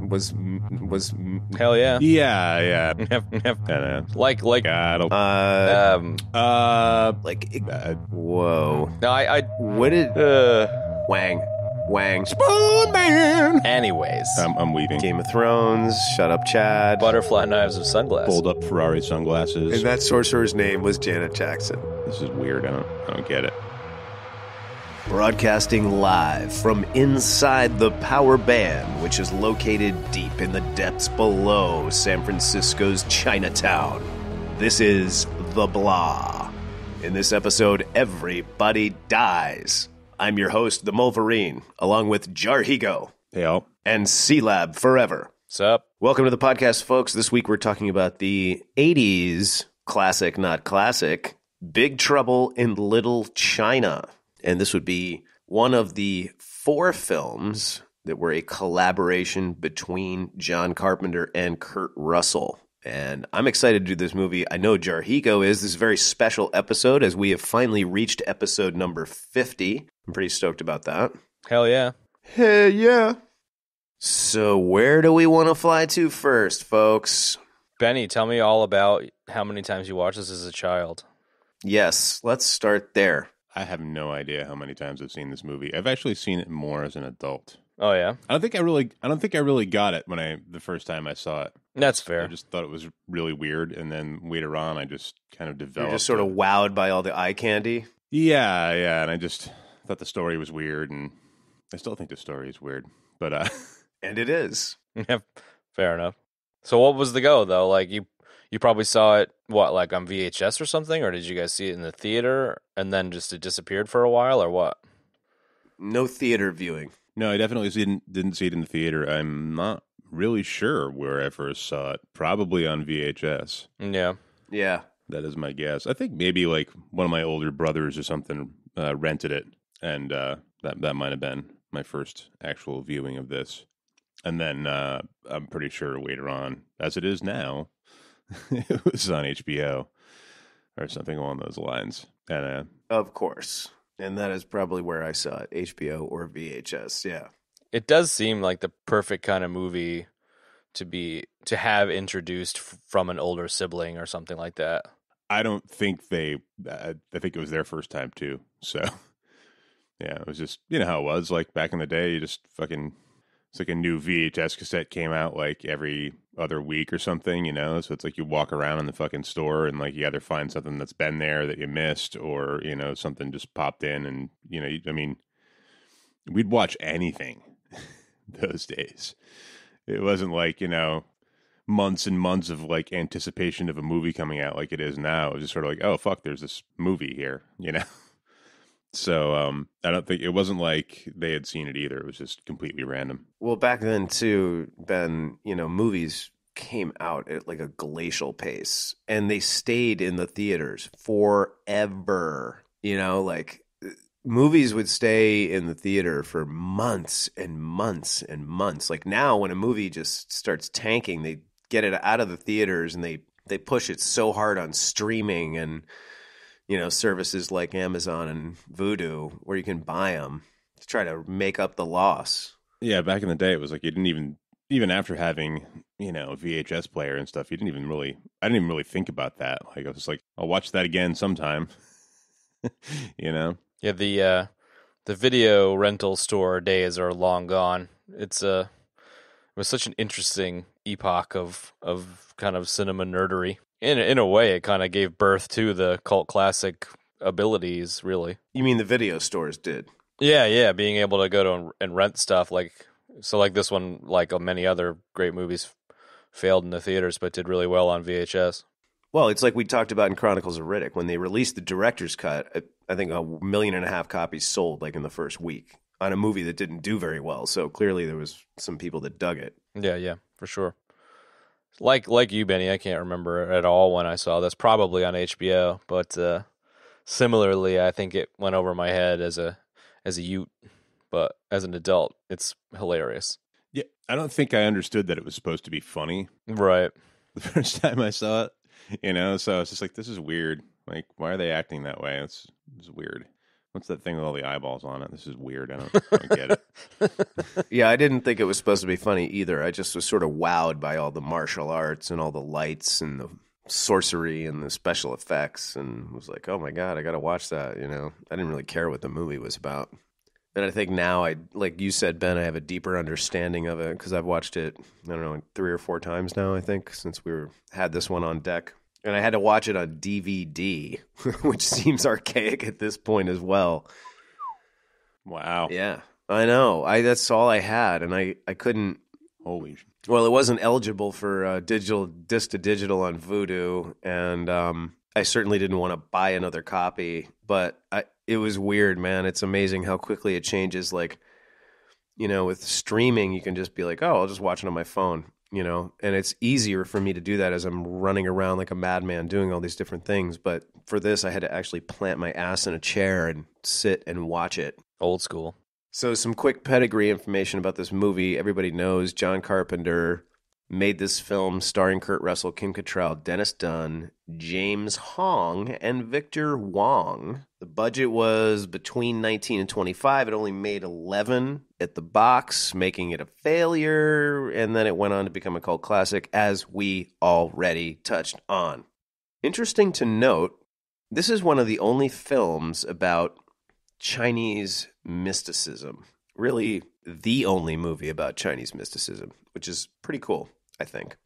Was Hell yeah. Yeah. like whoa. no, I What did Wang Spoonman. anyways. I'm leaving. Game of Thrones, Shut Up Chad. Butterfly knives of sunglasses. Pulled up Ferrari sunglasses. And that sorcerer's name was Janet Jackson. This is weird. I don't get it. Broadcasting live from inside the Power Band, which is located deep in the depths below San Francisco's Chinatown. This is The Blah. In this episode, everybody dies. I'm your host, the Mulverine, along with Jarhigo Hey, all. and C-Lab Forever. What's up? Welcome to the podcast, folks. This week we're talking about the 80s classic, not classic, Big Trouble in Little China. And this would be one of the 4 films that were a collaboration between John Carpenter and Kurt Russell. And I'm excited to do this movie. I know Jarhigo is. This is a very special episode as we have finally reached episode number 50. I'm pretty stoked about that. Hell yeah. Hey, yeah. So where do we want to fly to first, folks? Benny, tell me all about how many times you watched this as a child. Yes, let's start there. I have no idea how many times I've seen this movie. I've actually seen it more as an adult. Oh yeah? I don't think I really got it the first time I saw it. That's fair. I just thought it was really weird, and then later on I just kind of developed. You're just sort of wowed by all the eye candy? Yeah, and I just thought the story was weird, and I still think the story is weird. But And it is. Yeah, fair enough. So what was the go, though? Like, you probably saw it, like on VHS or something? Or did you guys see it in the theater and then just it disappeared for a while, or what? No theater viewing. No, I definitely didn't see it in the theater. I'm not really sure where I first saw it. Probably on VHS. Yeah. Yeah. That is my guess. I think maybe like one of my older brothers or something rented it, and that might have been my first actual viewing of this. And then I'm pretty sure later on, as it is now, it was on HBO or something along those lines. And Of course. And that is probably where I saw it, HBO or VHS, yeah. It does seem like the perfect kind of movie to have introduced from an older sibling or something like that. I don't think I think it was their first time too. So, yeah, it was just, you know how it was. Like back in the day, you just fucking, it's like a new VHS cassette came out like every other week or something, you know? So it's like you walk around in the fucking store and like you either find something that's been there that you missed or, you know, something just popped in and, you know, I mean, we'd watch anything those days. It wasn't like, you know, months and months of like anticipation of a movie coming out like it is now. It was just sort of like, oh, fuck, there's this movie here, you know? So I don't think it wasn't like they had seen it either. It was just completely random. Well, back then, too, Ben, you know, movies came out at like a glacial pace, and they stayed in the theaters forever. You know, like movies would stay in the theater for months and months and months. Like now, when a movie just starts tanking, they get it out of the theaters and they push it so hard on streaming and, you know, services like Amazon and Vudu where you can buy them to try to make up the loss. Yeah, back in the day, it was like you didn't even after having, you know, a VHS player and stuff, I didn't even really think about that. Like I was just like, I'll watch that again sometime, you know? Yeah, the video rental store days are long gone. It was such an interesting epoch of kind of cinema nerdery. In a way, it kind of gave birth to the cult classic abilities, really. You mean the video stores did? Yeah, being able to go and rent stuff like this one, like many other great movies, failed in the theaters but did really well on VHS. Well, it's like we talked about in Chronicles of Riddick. When they released the director's cut, I think 1.5 million copies sold like in the first week on a movie that didn't do very well. So clearly there was some people that dug it. Yeah, for sure. Like you, Benny, I can't remember at all when I saw this. Probably on HBO, but similarly, I think it went over my head as a youth, but as an adult, it's hilarious. Yeah, I don't think I understood that it was supposed to be funny. Right. The first time I saw it, you know, so it's just like, this is weird. Like, why are they acting that way? It's weird. What's that thing with all the eyeballs on it? This is weird. I don't get it. Yeah, I didn't think it was supposed to be funny either. I just was sort of wowed by all the martial arts and all the lights and the sorcery and the special effects, and was like, oh my God, I got to watch that. You know, I didn't really care what the movie was about. And I think now, like you said, Ben, I have a deeper understanding of it because I've watched it, I don't know, 3 or 4 times now, I think, since had this one on deck. And I had to watch it on DVD, which seems archaic at this point as well. Wow. Yeah, I know. That's all I had, and I couldn't. Holy. Well, it wasn't eligible for digital disc to digital on Vudu, and I certainly didn't want to buy another copy. But it was weird, man. It's amazing how quickly it changes. Like, you know, with streaming, you can just be like, oh, I'll just watch it on my phone. You know, and it's easier for me to do that as I'm running around like a madman doing all these different things. But for this, I had to actually plant my ass in a chair and sit and watch it. Old school. So some quick pedigree information about this movie. Everybody knows John Carpenter made this film starring Kurt Russell, Kim Cattrall, Dennis Dunn, James Hong, and Victor Wong. The budget was between 19 and 25. It only made 11 at the box, making it a failure, and then it went on to become a cult classic, as we already touched on. Interesting to note, this is one of the only films about Chinese mysticism. Really, the only movie about Chinese mysticism, which is pretty cool, I think.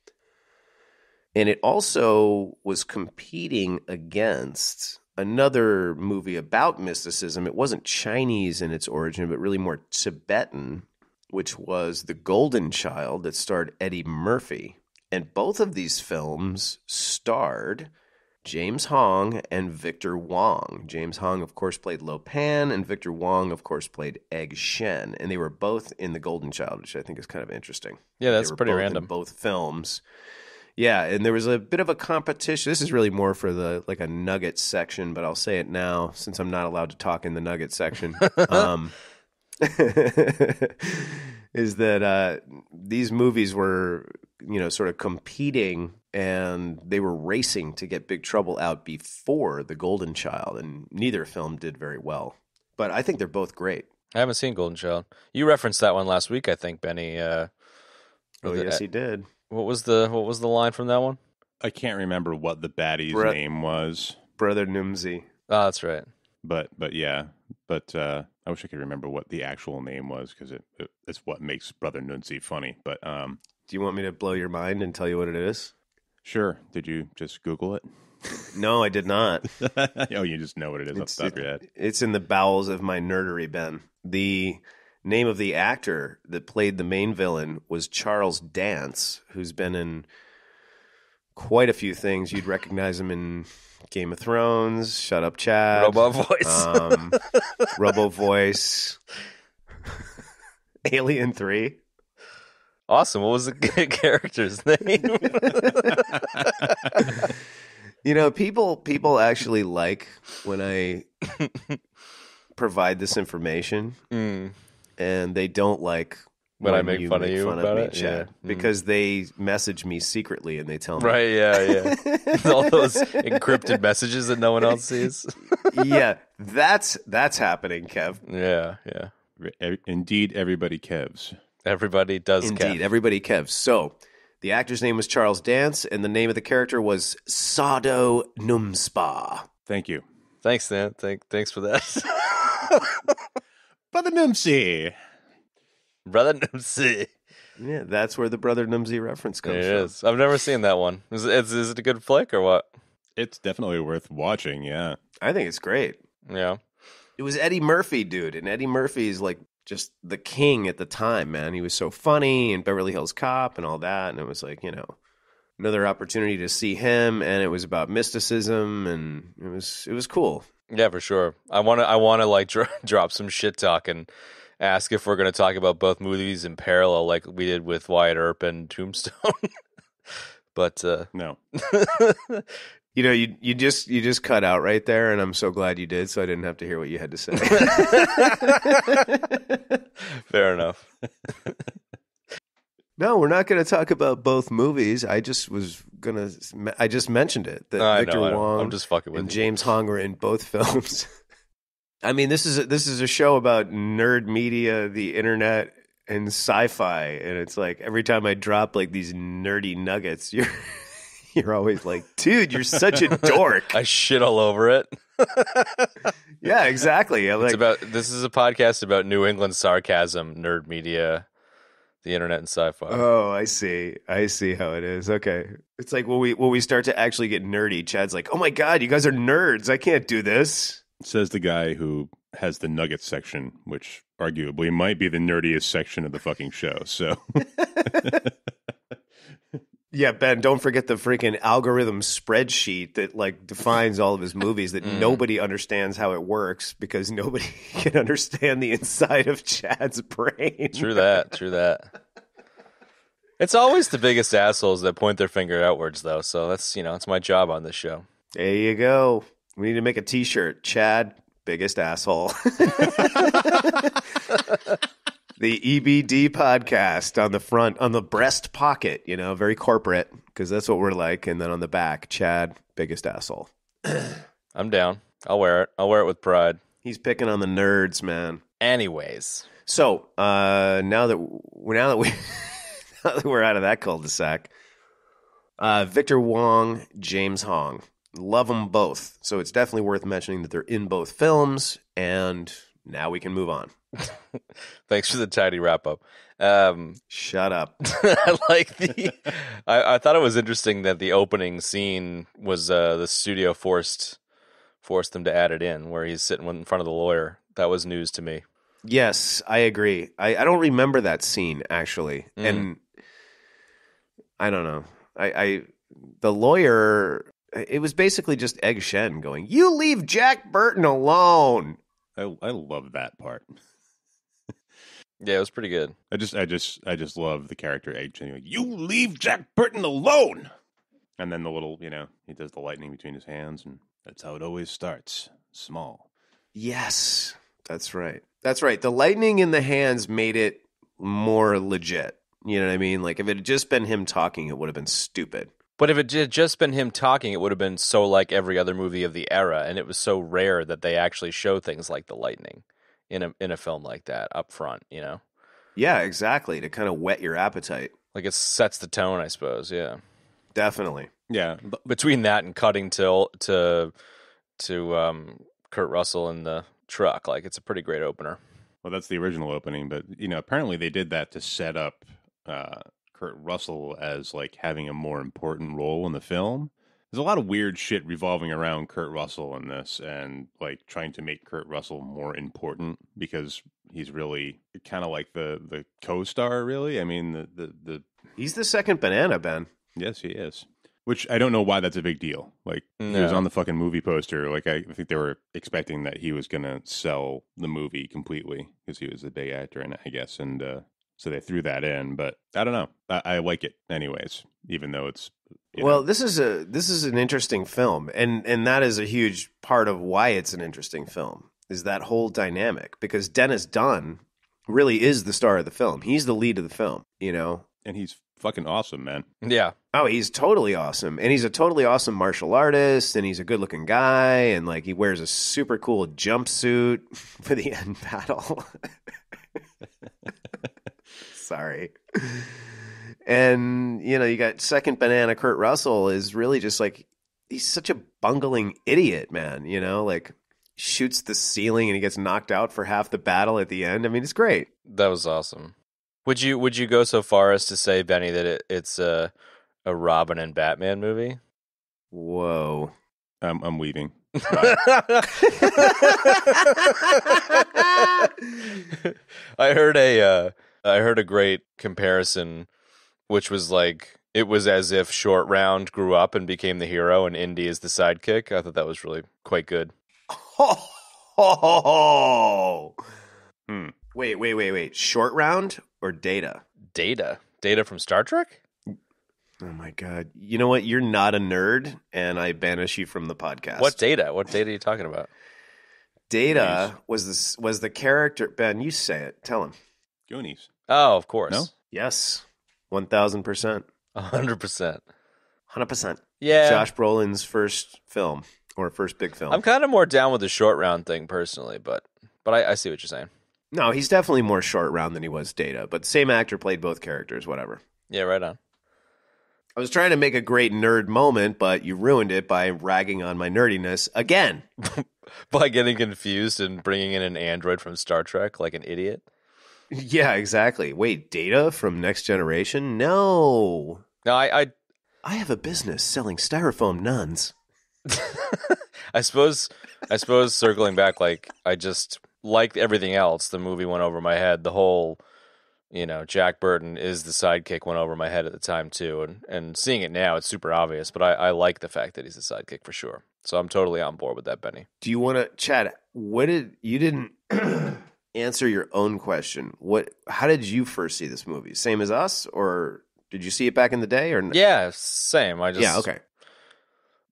And it also was competing against another movie about mysticism. It wasn't Chinese in its origin, but really more Tibetan, which was The Golden Child, that starred Eddie Murphy. And both of these films starred James Hong and Victor Wong. James Hong, of course, played Lo Pan, and Victor Wong, of course, played Egg Shen. And they were both in The Golden Child, which I think is kind of interesting. Yeah, that's pretty random. In both films. Yeah, and there was a bit of a competition. This is really more for the like a nugget section, but I'll say it now since I'm not allowed to talk in the nugget section. Is that these movies were, you know, sort of competing, and they were racing to get Big Trouble out before The Golden Child, and neither film did very well. But I think they're both great. I haven't seen Golden Child. You referenced that one last week, I think, Benny. Oh, yes, he did. What was the line from that one? I can't remember what the baddie's name was. Brother Numsy. Oh, that's right. But yeah. But I wish I could remember what the actual name was, because it's what makes Brother Nunzi funny. But do you want me to blow your mind and tell you what it is? Sure. Did you just Google it? No, I did not. Oh, you just know what it is off the top of your head. It's in the bowels of my nerdery, Ben. The name of the actor that played the main villain was Charles Dance, who's been in quite a few things. You'd recognize him in Game of Thrones, Shut Up, Chad. Robo Voice. Robo Voice. Alien 3. Awesome. What was the character's name? You know, people actually like when I provide this information, and they don't like when I make fun of you about it, Chad, because they message me secretly and they tell me. Right, yeah. All those encrypted messages that no one else sees. Yeah, that's happening, Kev. Yeah. Indeed, everybody Kevs. Everybody does Indeed, Kev. everybody Kev. So, the actor's name was Charles Dance, and the name of the character was Sado Numspa. Thank you. Thanks, Dan. Thanks for that. Brother Numsy. Brother Numsy. Yeah, that's where the Brother Numsy reference comes from. It is. I've never seen that one. Is it a good flick or what? It's definitely worth watching, yeah. I think it's great. Yeah. It was Eddie Murphy, dude, and Eddie Murphy's like just the king at the time, man. He was so funny, and Beverly Hills Cop and all that, and it was like, you know, another opportunity to see him, and it was about mysticism, and it was cool. Yeah, for sure. I want to like drop some shit talk and ask if we're going to talk about both movies in parallel, like we did with Wyatt Earp and Tombstone. But no. You know, you just cut out right there, and I'm so glad you did, so I didn't have to hear what you had to say. Fair enough. No, we're not going to talk about both movies. I just mentioned it that Victor Wong I'm just fucking with and you. James Hong were in both films. I mean, this is a show about nerd media, the internet, and sci-fi, and it's like every time I drop like these nerdy nuggets, you're always like, dude, you're such a dork. I shit all over it. Yeah, exactly. I'm like, This is a podcast about New England sarcasm, nerd media, the internet, and sci-fi. oh, I see how it is. Okay, it's like when we start to actually get nerdy, Chad's like, oh my god, you guys are nerds. I can't do this. Says the guy who has the nuggets section, which arguably might be the nerdiest section of the fucking show. So, yeah, Ben, don't forget the freaking algorithm spreadsheet that like defines all of his movies that nobody understands how it works because nobody can understand the inside of Chad's brain. True that. It's always the biggest assholes that point their finger outwards, though. So that's it's my job on this show. There you go. We need to make a T-shirt. Chad, biggest asshole. The EBD podcast on the front, on the breast pocket, very corporate because that's what we're like. And then on the back, Chad, biggest asshole. I'm down. I'll wear it. I'll wear it with pride. He's picking on the nerds, man. Anyways. So now that we're out of that cul-de-sac, Victor Wong, James Hong. Love them both. So it's definitely worth mentioning that they're in both films. And now we can move on. Thanks for the tidy wrap up. Shut up. I like I thought it was interesting that the opening scene was the studio forced them to add it in where he's sitting in front of the lawyer. That was news to me. Yes, I agree. I don't remember that scene actually. And I don't know. The lawyer, it was basically just Egg Shen going, "You leave Jack Burton alone." I love that part. Yeah, it was pretty good. I just love the character Egg Shen. Like, you leave Jack Burton alone. And then the little, he does the lightning between his hands, and that's how it always starts, small. Yes, that's right. That's right. The lightning in the hands made it more legit. You know what I mean? Like if it had just been him talking, it would have been stupid. But if it had just been him talking, it would have been so like every other movie of the era, and it was so rare that they actually show things like the lightning in a film like that up front, Yeah, exactly. To kind of whet your appetite. Like it sets the tone, I suppose. Yeah, definitely. Yeah, between that and cutting to Kurt Russell in the truck, like it's a pretty great opener. Well, that's the original opening, but apparently they did that to set up Kurt Russell as like having a more important role in the film. There's a lot of weird shit revolving around Kurt Russell in this, and like trying to make Kurt Russell more important because he's really kind of like the co-star. Really, I mean the he's the second banana, Ben. Yes, he is. Which I don't know why that's a big deal. Like he was on the fucking movie poster. Like I think they were expecting that he was gonna sell the movie completely because he was a big actor in it, I guess, and so they threw that in. But I don't know. I like it anyways, even though it's. Well, this is an interesting film, and that is a huge part of why it's an interesting film, is that whole dynamic, because Dennis Dunn really is the star of the film. He's the lead of the film, And he's fucking awesome, man. Yeah. Oh, he's totally awesome. And he's a totally awesome martial artist, and he's a good-looking guy, and like he wears a super cool jumpsuit for the end battle. Sorry. And, you got second banana Kurt Russell is really just like, he's such a bungling idiot, man, like shoots the ceiling and he gets knocked out for half the battle at the end. I mean, it's great. That was awesome. Would you go so far as to say, Benny, that it's a Robin and Batman movie? Whoa. I'm leaving. I heard a great comparison, which was like, it was as if Short Round grew up and became the hero and Indy is the sidekick. I thought that was really quite good. Oh. Wait. Short Round or Data? Data from Star Trek? Oh my God. You know what? You're not a nerd, and I banish you from the podcast. What Data? What Data are you talking about? Data was the character. Ben, you say it. Tell him. Goonies. Oh, of course. No? Yes. 1,000%. 100%. 100%. Yeah. Josh Brolin's first film. or first big film. I'm kind of more down with the short round thing personally, but I see what you're saying. No, he's definitely more short round than he was Data, but same actor played both characters, whatever. Yeah, right on. I was trying to make a great nerd moment, but you ruined it by ragging on my nerdiness again. By getting confused and bringing in an android from Star Trek like an idiot. Yeah, exactly. Wait, Data from Next Generation? No. No, I have a business selling styrofoam nuns. I suppose circling back, like I just like everything else. The movie went over my head. The whole, Jack Burton is the sidekick went over my head at the time too. And seeing it now, it's super obvious. But I like the fact that he's the sidekick for sure. So I'm totally on board with that, Benny. Do you want to, Chad? You didn't answer your own question. How did you first see this movie? Same as us, or did you see it back in the day? Or yeah, same. Okay.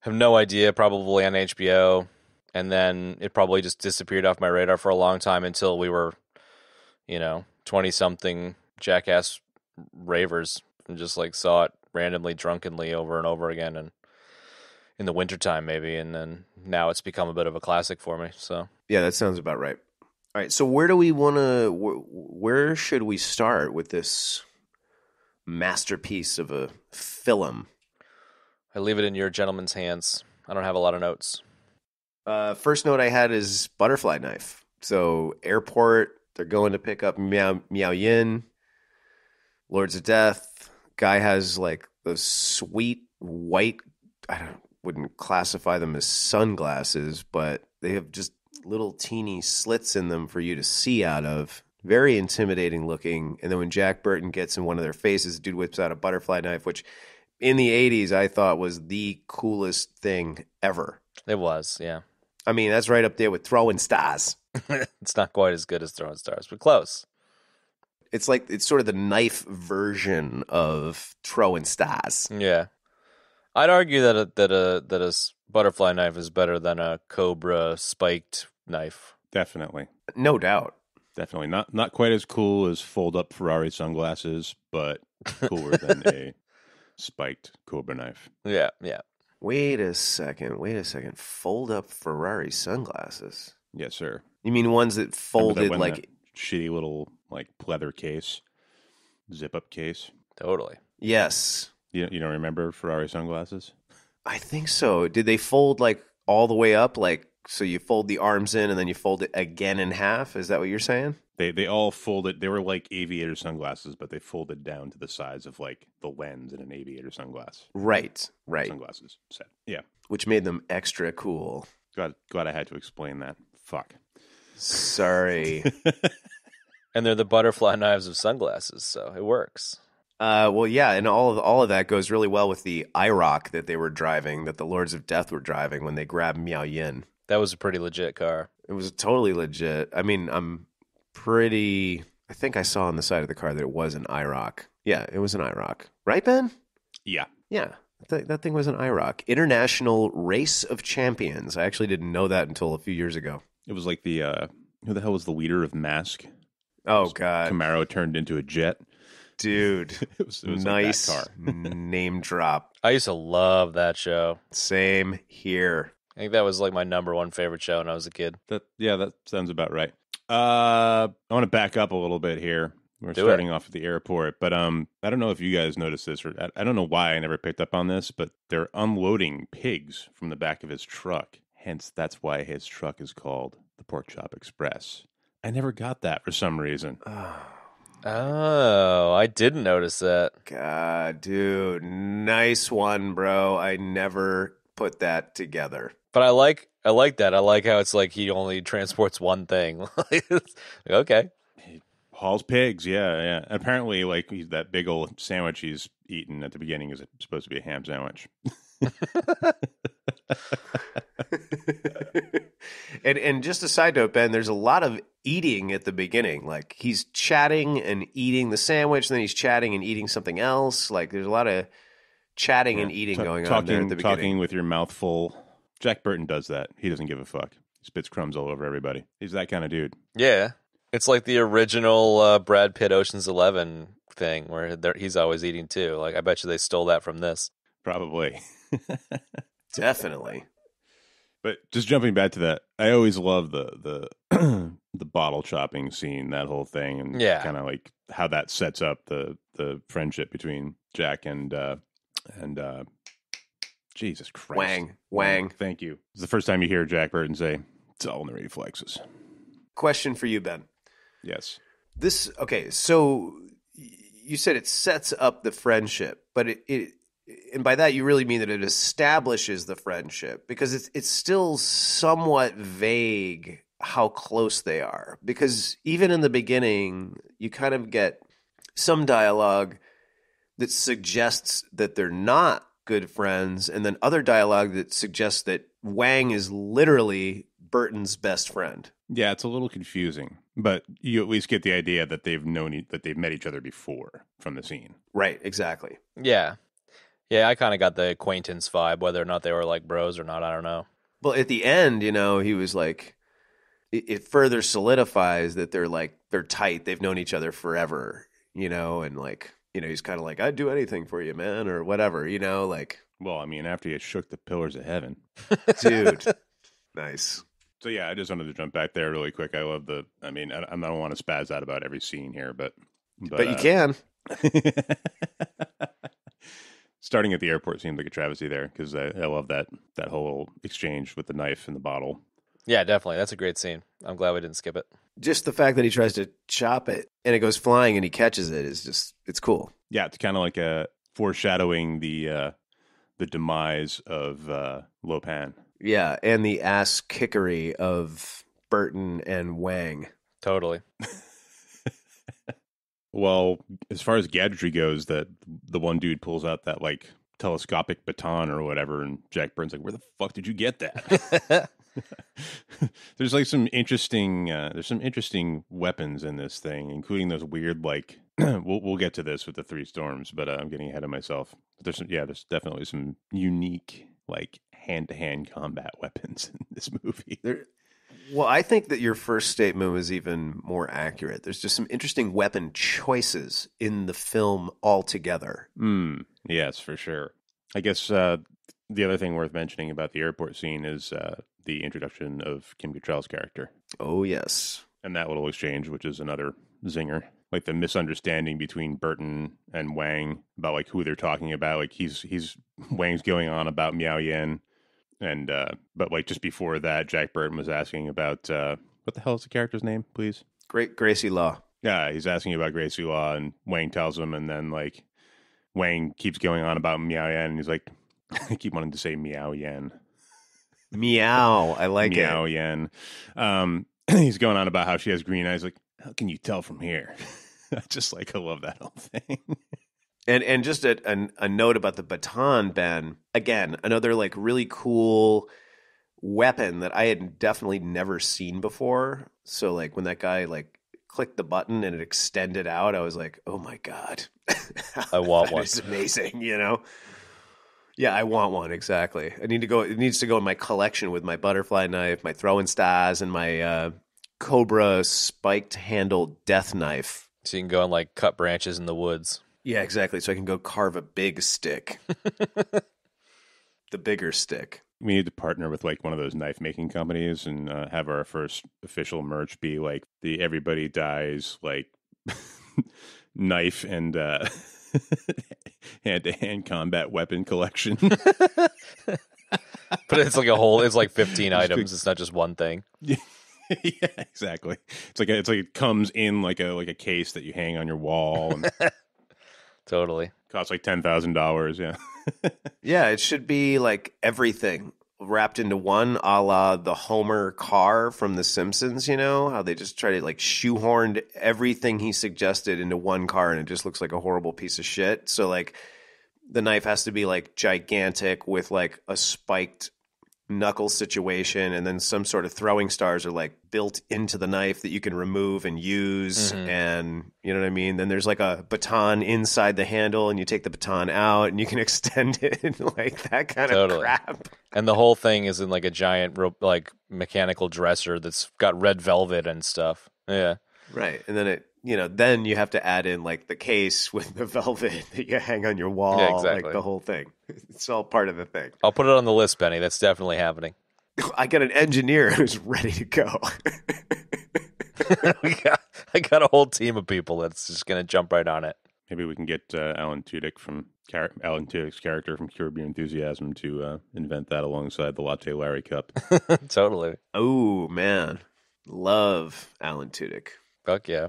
Have no idea. Probably on HBO, and then it probably just disappeared off my radar for a long time until we were, 20-something jackass ravers and just like saw it randomly, drunkenly over and over again, and in the wintertime maybe, and then now it's become a bit of a classic for me. So yeah, that sounds about right. All right, so where should we start with this masterpiece of a film? I leave it in your gentleman's hands. I don't have a lot of notes. First note I had is butterfly knife. So airport, they're going to pick up Miao Yin, Lords of Death. Guy has like those sweet white, wouldn't classify them as sunglasses, but they have just little teeny slits in them for you to see out of. Very intimidating looking. And then when Jack Burton gets in one of their faces, the dude whips out a butterfly knife, which in the 80s I thought was the coolest thing ever. It was, yeah. I mean, that's right up there with throwing stars. It's not quite as good as throwing stars, but close. It's sort of the knife version of throwing stars. Yeah. I'd argue that a butterfly knife is better than a Cobra spiked knife. Definitely. No doubt. Definitely. Not quite as cool as fold-up Ferrari sunglasses, but cooler than a spiked Cobra knife. Yeah, yeah. Wait a second. Fold up Ferrari sunglasses. Yes, sir. You mean ones that folded that like shitty little like pleather case, zip up case? Totally. Yes. You don't remember Ferrari sunglasses? I think so. Did they fold like all the way up? Like, so you fold the arms in and then you fold it again in half? Is that what you're saying? They all folded. They were like aviator sunglasses, but they folded down to the size of like the lens in an aviator sunglass. Right. Sunglasses set. Yeah. Which made them extra cool. Glad I had to explain that. Fuck. Sorry. And they're the butterfly knives of sunglasses, so it works. Well, yeah, and all of that goes really well with the IROC that they were driving, that the Lords of Death were driving when they grabbed Miao Yin. That was a pretty legit car. It was totally legit. I mean, I think I saw on the side of the car that it was an IROC. Yeah, it was an IROC. Right, Ben? Yeah. Yeah, that thing was an IROC. International Race of Champions. I actually didn't know that until a few years ago. It was like the, who the hell was the leader of M.A.S.K? Oh, God. Camaro turned into a jet. Dude, it was nice like that car. Name drop. I used to love that show. Same here. I think that was like my number one favorite show when I was a kid. That sounds about right. I want to back up a little bit here. We're starting off at the airport, but I don't know if you guys noticed this, or I don't know why I never picked up on this, but they're unloading pigs from the back of his truck. Hence, that's why his truck is called the Pork Chop Express. I never got that for some reason. Oh, I didn't notice that. God, dude, nice one, bro. I never put that together. But I like that. I like how it's like he only transports one thing. Okay. He hauls pigs, yeah. Apparently, like that big old sandwich he's eating at the beginning is supposed to be a ham sandwich. And just a side note, Ben, there's a lot of eating at the beginning. Like he's chatting and eating the sandwich, and then he's chatting and eating something else. Like there's a lot of chatting and eating going on there at the beginning. Talking with your mouth full. Jack Burton does that. He doesn't give a fuck. He spits crumbs all over everybody. He's that kind of dude. Yeah. It's like the original Brad Pitt Ocean's 11 thing where he's always eating too. Like I bet you they stole that from this. Probably. Definitely. But just jumping back to that, I always love the the bottle chopping scene, that whole thing, and kind of like how that sets up the friendship between Jack and Jesus Christ, Wang. Thank you. It's the first time you hear Jack Burton say, "It's all in the reflexes." Question for you, Ben. Yes. So you said it sets up the friendship, but it and by that you really mean that it establishes the friendship, because it's still somewhat vague how close they are, because even in the beginning you kind of get some dialogue that suggests that they're not good friends, and then other dialogue that suggests that Wang is literally Burton's best friend. Yeah, it's a little confusing, but you at least get the idea that they've met each other before from the scene. Right, exactly. Yeah. Yeah, I kind of got the acquaintance vibe, whether or not they were like bros or not, I don't know. Well, at the end, he was like, it further solidifies that they're tight. They've known each other forever, and like, he's kind of like, I'd do anything for you, man, or whatever, like. Well, I mean, after you shook the pillars of heaven. Dude. Nice. So yeah, I just wanted to jump back there really quick. I love I don't want to spaz out about every scene here, but you can. Starting at the airport seemed like a travesty there, because I love that whole exchange with the knife and the bottle. Yeah, definitely. That's a great scene. I'm glad we didn't skip it. Just the fact that he tries to chop it and it goes flying and he catches it is just, it's cool. Yeah, it's kind of like a foreshadowing the demise of Lopan. Yeah, and the ass kickery of Burton and Wang. Totally. Well, as far as gadgetry goes, that the one dude pulls out that like telescopic baton or whatever, and Jack Burton's like, "Where the fuck did you get that?" There's like some interesting weapons in this thing, including those weird like we'll get to this with the three storms, but I'm getting ahead of myself. But there's definitely some unique like hand-to-hand combat weapons in this movie. Well, I think that your first statement was even more accurate. There's just some interesting weapon choices in the film altogether. Yes, for sure. I guess the other thing worth mentioning about the airport scene is the introduction of Kim Cattrall's character. Oh, yes. And that little exchange, which is another zinger. Like the misunderstanding between Burton and Wang about like who they're talking about. Like Wang's going on about Miao Yen. And but like just before that, Jack Burton was asking about what the hell is the character's name, please? Gracie Law. Yeah, he's asking about Gracie Law, and Wang tells him, and then like Wang keeps going on about Miao Yen, and he's like, I keep wanting to say Miao Yen. Meow, I like Miao it. Yen. He's going on about how she has green eyes. Like, how can you tell from here? I love that whole thing. And just a note about the baton, Ben. Again, another like really cool weapon that I had definitely never seen before. So like when that guy like clicked the button and it extended out, I was like, oh my God. I want one. It's amazing, Yeah, I want one, exactly. It needs to go in my collection with my butterfly knife, my throwing stars, and my Cobra spiked handled death knife. So you can go and like cut branches in the woods. Yeah, exactly. So I can go carve a big stick. The bigger stick. We need to partner with like one of those knife making companies and have our first official merch be like the Everybody Dies like knife and hand-to-hand combat weapon collection. But it's like 15 items. It's not just one thing. Yeah, exactly. It's like it comes in like a case that you hang on your wall. And Totally. costs like $10,000. Yeah. Yeah, it should be like everything wrapped into one, a la the Homer car from The Simpsons, how they just try to like shoehorn everything he suggested into one car and it just looks like a horrible piece of shit. So like the knife has to be like gigantic with like a spiked knuckle situation, and then some sort of throwing stars are like built into the knife that you can remove and use. And you know what I mean? Then there's like a baton inside the handle and you take the baton out and you can extend it like that kind of crap. And the whole thing is in like a giant like mechanical dresser that's got red velvet and stuff. Yeah. Right. And then then you have to add in like the case with the velvet that you hang on your wall. Yeah, exactly. Like the whole thing. It's all part of the thing. I'll put it on the list, Benny. That's definitely happening. I got an engineer who's ready to go. I got a whole team of people that's just going to jump right on it. Maybe we can get Alan Tudyk's character from Curb Your Enthusiasm to invent that alongside the Latte Larry cup. Totally. Oh, man. Love Alan Tudyk. Fuck yeah.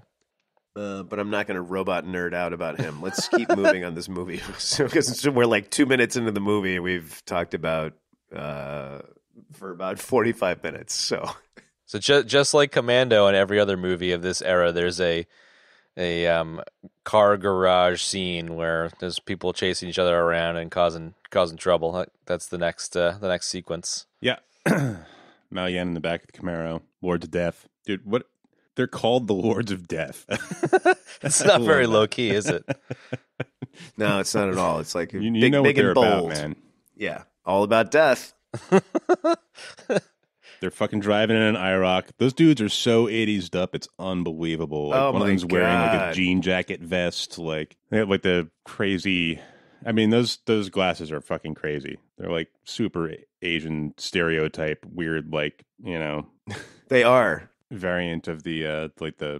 But I'm not going to robot nerd out about him. Let's keep moving on this movie. Because we're like 2 minutes into the movie, and we've talked about for about 45 minutes. So just like Commando and every other movie of this era, there's a car garage scene where there's people chasing each other around and causing trouble. That's the next sequence. Yeah. Mao Yan in the back of the Camaro. Lords of Death. Dude, what? They're called the Lords of Death. It's not very low key, is it? No, it's not at all. It's like you big, know big what they're and bold. about, man. Yeah, all about death. They're fucking driving in an IROC. Those dudes are so 80s up, it's unbelievable. Like, Oh one of my them's wearing like a God. jean jacket vest. Like they have like the crazy. I mean, those glasses are fucking crazy. They're like super Asian stereotype, weird, like, you know, They are. variant of the like the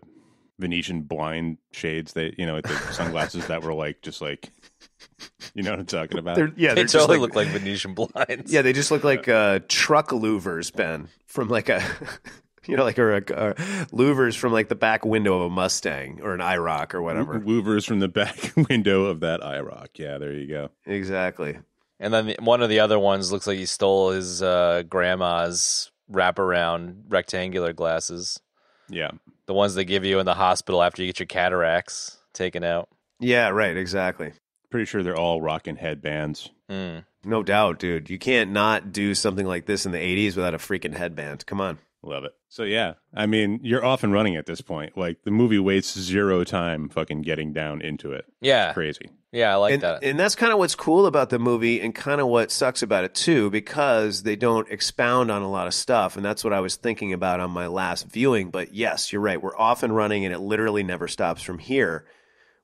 Venetian blind shades. They, you know, like the sunglasses that were like just like, you know what I'm talking about? They're They just totally like, look like Venetian blinds. yeah, they just look like truck louvers, Ben, from like a, you know, like or louvers from like the back window of a Mustang or an IROC or whatever. Louvers from the back window of that IROC. Yeah, there you go. Exactly. And then one of the other ones looks like he stole his grandma's wraparound rectangular glasses. Yeah. The ones they give you in the hospital after you get your cataracts taken out. Yeah, right. Exactly. Pretty sure they're all rocking headbands. No doubt, dude. You can't not do something like this in the 80s without a freaking headband. Come on. Love it. So yeah, I mean, you're off and running at this point. Like the movie wastes zero time fucking getting down into it. Yeah. It's crazy. Yeah, I like and, that. And that's kind of what's cool about the movie and kind of what sucks about it too, because they don't expound on a lot of stuff. And that's what I was thinking about on my last viewing. But yes, you're right. We're off and running and it literally never stops from here.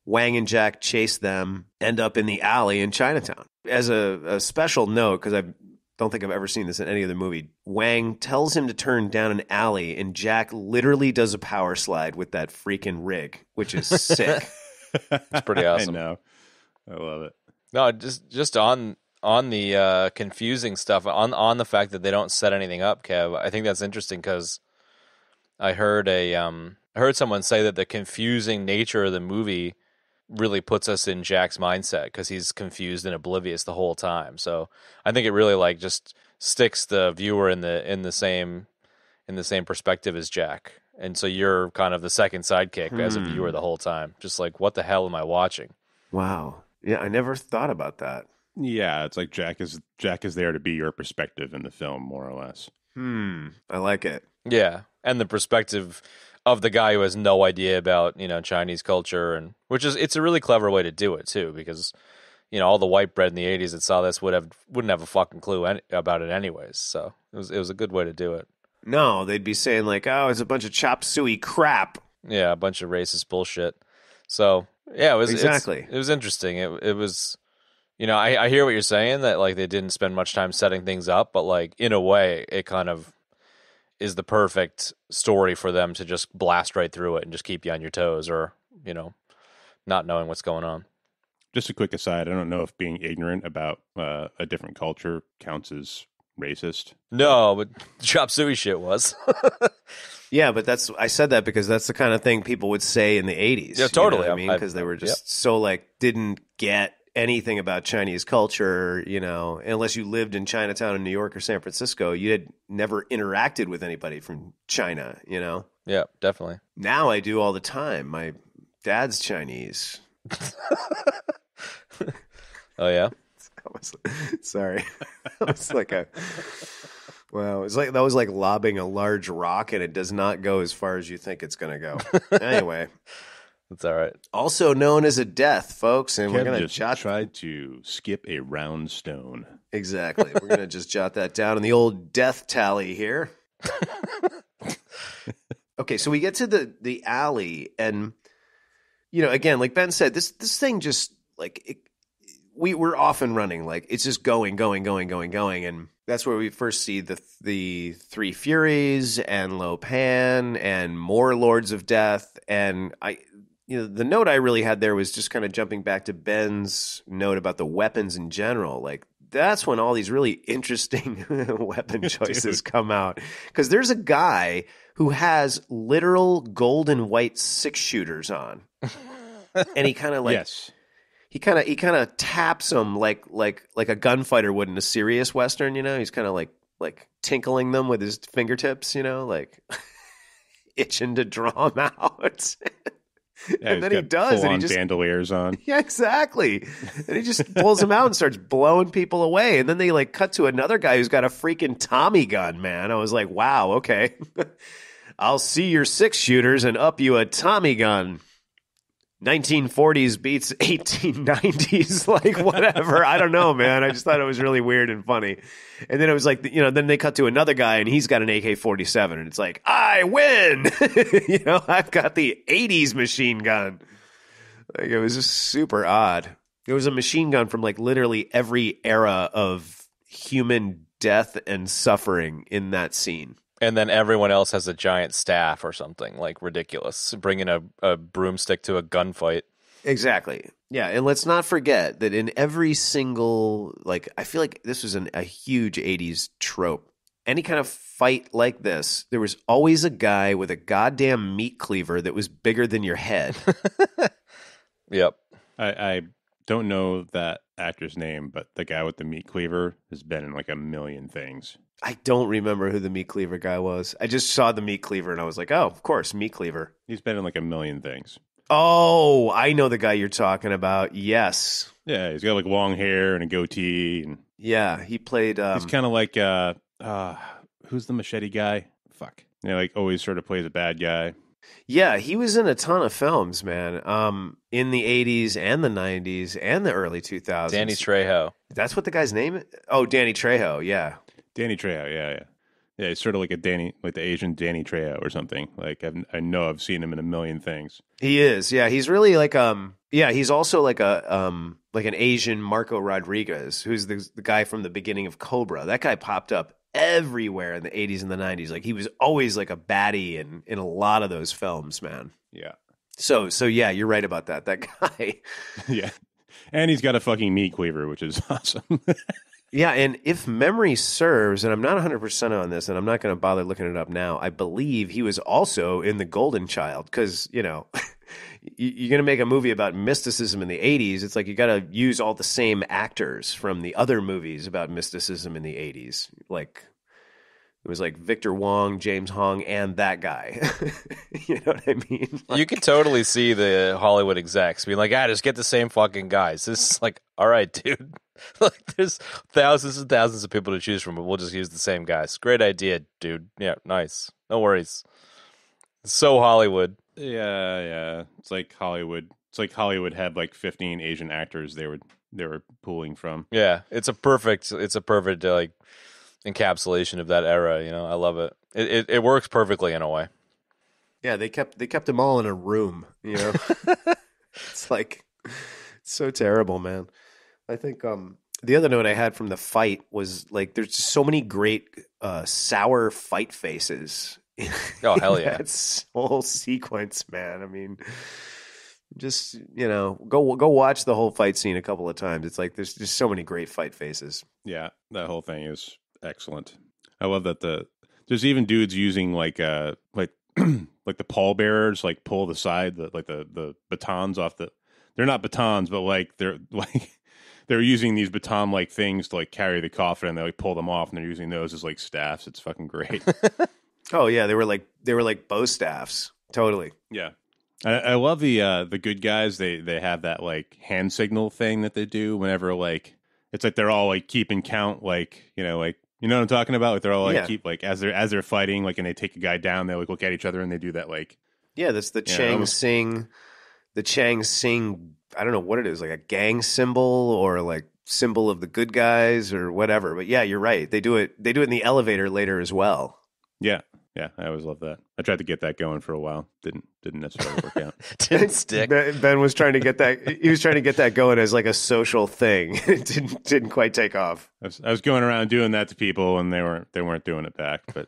Wang and Jack chase them, end up in the alley in Chinatown. As a special note, because I don't think I've ever seen this in any other movie, Wang tells him to turn down an alley, and Jack literally does a power slide with that freaking rig, which is sick. It's pretty awesome. I know. I love it. No, just on the confusing stuff, on the fact that they don't set anything up, Kev. I think that's interesting because I heard someone say that the confusing nature of the movie really puts us in Jack's mindset because he's confused and oblivious the whole time. So I think it really like just sticks the viewer in the same perspective as Jack, and so you're kind of the second sidekick as a viewer the whole time, just like what the hell am I watching? Wow. Yeah, I never thought about that. Yeah, it's like Jack is there to be your perspective in the film, more or less. I like it. Yeah, and the perspective of the guy who has no idea about, you know, Chinese culture, and it's a really clever way to do it too, because, you know, all the white bread in the 80s that saw this wouldn't have a fucking clue about it anyways. So it was a good way to do it. No, they'd be saying like, "Oh, it's a bunch of chop suey crap." Yeah, a bunch of racist bullshit. So yeah, it was Exactly. It was interesting. It was, you know, I hear what you're saying that like they didn't spend much time setting things up, but like in a way, it kind of is the perfect story for them to just blast right through it and just keep you on your toes, or, you know, not knowing what's going on. Just a quick aside, I don't know if being ignorant about a different culture counts as racist. No, but chop suey shit was. Yeah, but I said that because that's the kind of thing people would say in the 80s. Yeah, totally. You know what I mean, because they were just so like didn't get anything about Chinese culture, you know, unless you lived in Chinatown in New York or San Francisco. You had never interacted with anybody from China, you know? Yeah, definitely. Now I do all the time. My dad's Chinese. Oh, yeah? Sorry. That was like wow. It's like that was like lobbing a large rock, and it does not go as far as you think it's going to go. Anyway. That's all right. Also known as a death, folks, and we're Kev going to just tried to skip a round stone. Exactly. We're going to just jot that down in the old death tally here. Okay, so we get to the alley, and, you know, again, like Ben said, this thing just like we're off and running, like it's just going, and That's where we first see the Three Furies and Lo Pan and more Lords of Death. And the note I really had there was just kind of jumping back to Ben's note about the weapons in general. Like, that's when all these really interesting weapon choices come out. Because there's a guy who has literal gold and white 6-shooters on. And he kind of like... Yes. He kind of taps them like a gunfighter would in a serious Western, He's kind of like tinkling them with his fingertips, like itching to draw them out. Yeah, and then he does, and he just bandoliers on. Yeah, exactly. And he just pulls them out and starts blowing people away. And then they like cut to another guy who's got a freaking Tommy gun. Man, I was like, wow, okay, I'll see your 6-shooters and up you a Tommy gun. 1940s beats 1890s, like whatever. I don't know, man. I just thought it was really weird and funny. And then it was like, then they cut to another guy and he's got an AK-47 and it's like, I win. I've got the 80s machine gun. Like, it was just super odd. It was a machine gun from like literally every era of human death and suffering in that scene. And then everyone else has a giant staff or something, like ridiculous. Bringing a broomstick to a gunfight. Exactly. Yeah, and let's not forget that in every single, like, I feel like this was a huge 80s trope. Any kind of fight like this, there was always a guy with a goddamn meat cleaver that was bigger than your head. Yep. I don't know that actor's name, but the guy with the meat cleaver has been in like a million things. I don't remember who the meat cleaver guy was. I just saw the meat cleaver and I was like, oh, of course, meat cleaver. He's been in like a million things. Oh, I know the guy you're talking about. Yes. Yeah, he's got like long hair and a goatee. And yeah, he played... he's kind of like, who's the machete guy? Fuck. Like always sort of plays a bad guy. Yeah, he was in a ton of films, man. In the 80s and the 90s and the early 2000s. Danny Trejo. That's what the guy's name is? Oh, Danny Trejo, yeah. Danny Trejo, yeah. Yeah, he's sort of like the Asian Danny Trejo or something. Like I know I've seen him in a million things. He is, yeah. He's really like he's also like an Asian Marco Rodriguez, who's the guy from the beginning of Cobra. That guy popped up everywhere in the 80s and the 90s. Like he was always like a baddie in a lot of those films, man. Yeah. So yeah, you're right about that. That guy. Yeah. And he's got a fucking meat cleaver, which is awesome. Yeah, and if memory serves, and I'm not 100% on this, and I'm not going to bother looking it up now, I believe he was also in The Golden Child, because, you're going to make a movie about mysticism in the 80s, it's like you got to use all the same actors from the other movies about mysticism in the 80s. Like, it was like Victor Wong, James Hong, and that guy. You know what I mean? Like, you can totally see the Hollywood execs being like, just get the same fucking guys. This is like, all right, dude. Like, there's thousands and thousands of people to choose from, but we'll just use the same guys. Great idea, dude. Yeah, nice. No worries. It's so Hollywood. Yeah. It's like Hollywood. It's like Hollywood had like 15 Asian actors they were pulling from. Yeah, it's a perfect like encapsulation of that era. I love it. It works perfectly in a way. Yeah, they kept them all in a room. It's like so terrible, man. I think the other note I had from the fight was like there's just so many great sour fight faces. Oh, hell yeah. That whole sequence, man. I mean, just, go watch the whole fight scene a couple of times. It's like there's just so many great fight faces. Yeah, that whole thing is excellent. I love that there's even dudes using like like the pallbearers like pull the side the batons off the. They're not batons, but like they're using these baton-like things to like carry the coffin, and they like pull them off, and they're using those as like staffs. It's fucking great. Oh yeah, they were like bow staffs. Totally. Yeah, I love the good guys. They have that like hand signal thing that they do whenever like it's like they're all like keeping count, like you know what I'm talking about. Like they're all like keep like as they're fighting, like and they take a guy down, they like look at each other and they do that like that's the Chang Sing. The Chang Sing, I don't know what it is, like a gang symbol or like symbol of the good guys or whatever. But yeah, you're right. They do it in the elevator later as well. Yeah. Yeah, I always love that. I tried to get that going for a while. Didn't necessarily work out. Didn't stick. Ben was trying to get that. He was trying to get that going as like a social thing. It didn't quite take off. I was going around doing that to people, and they weren't doing it back. But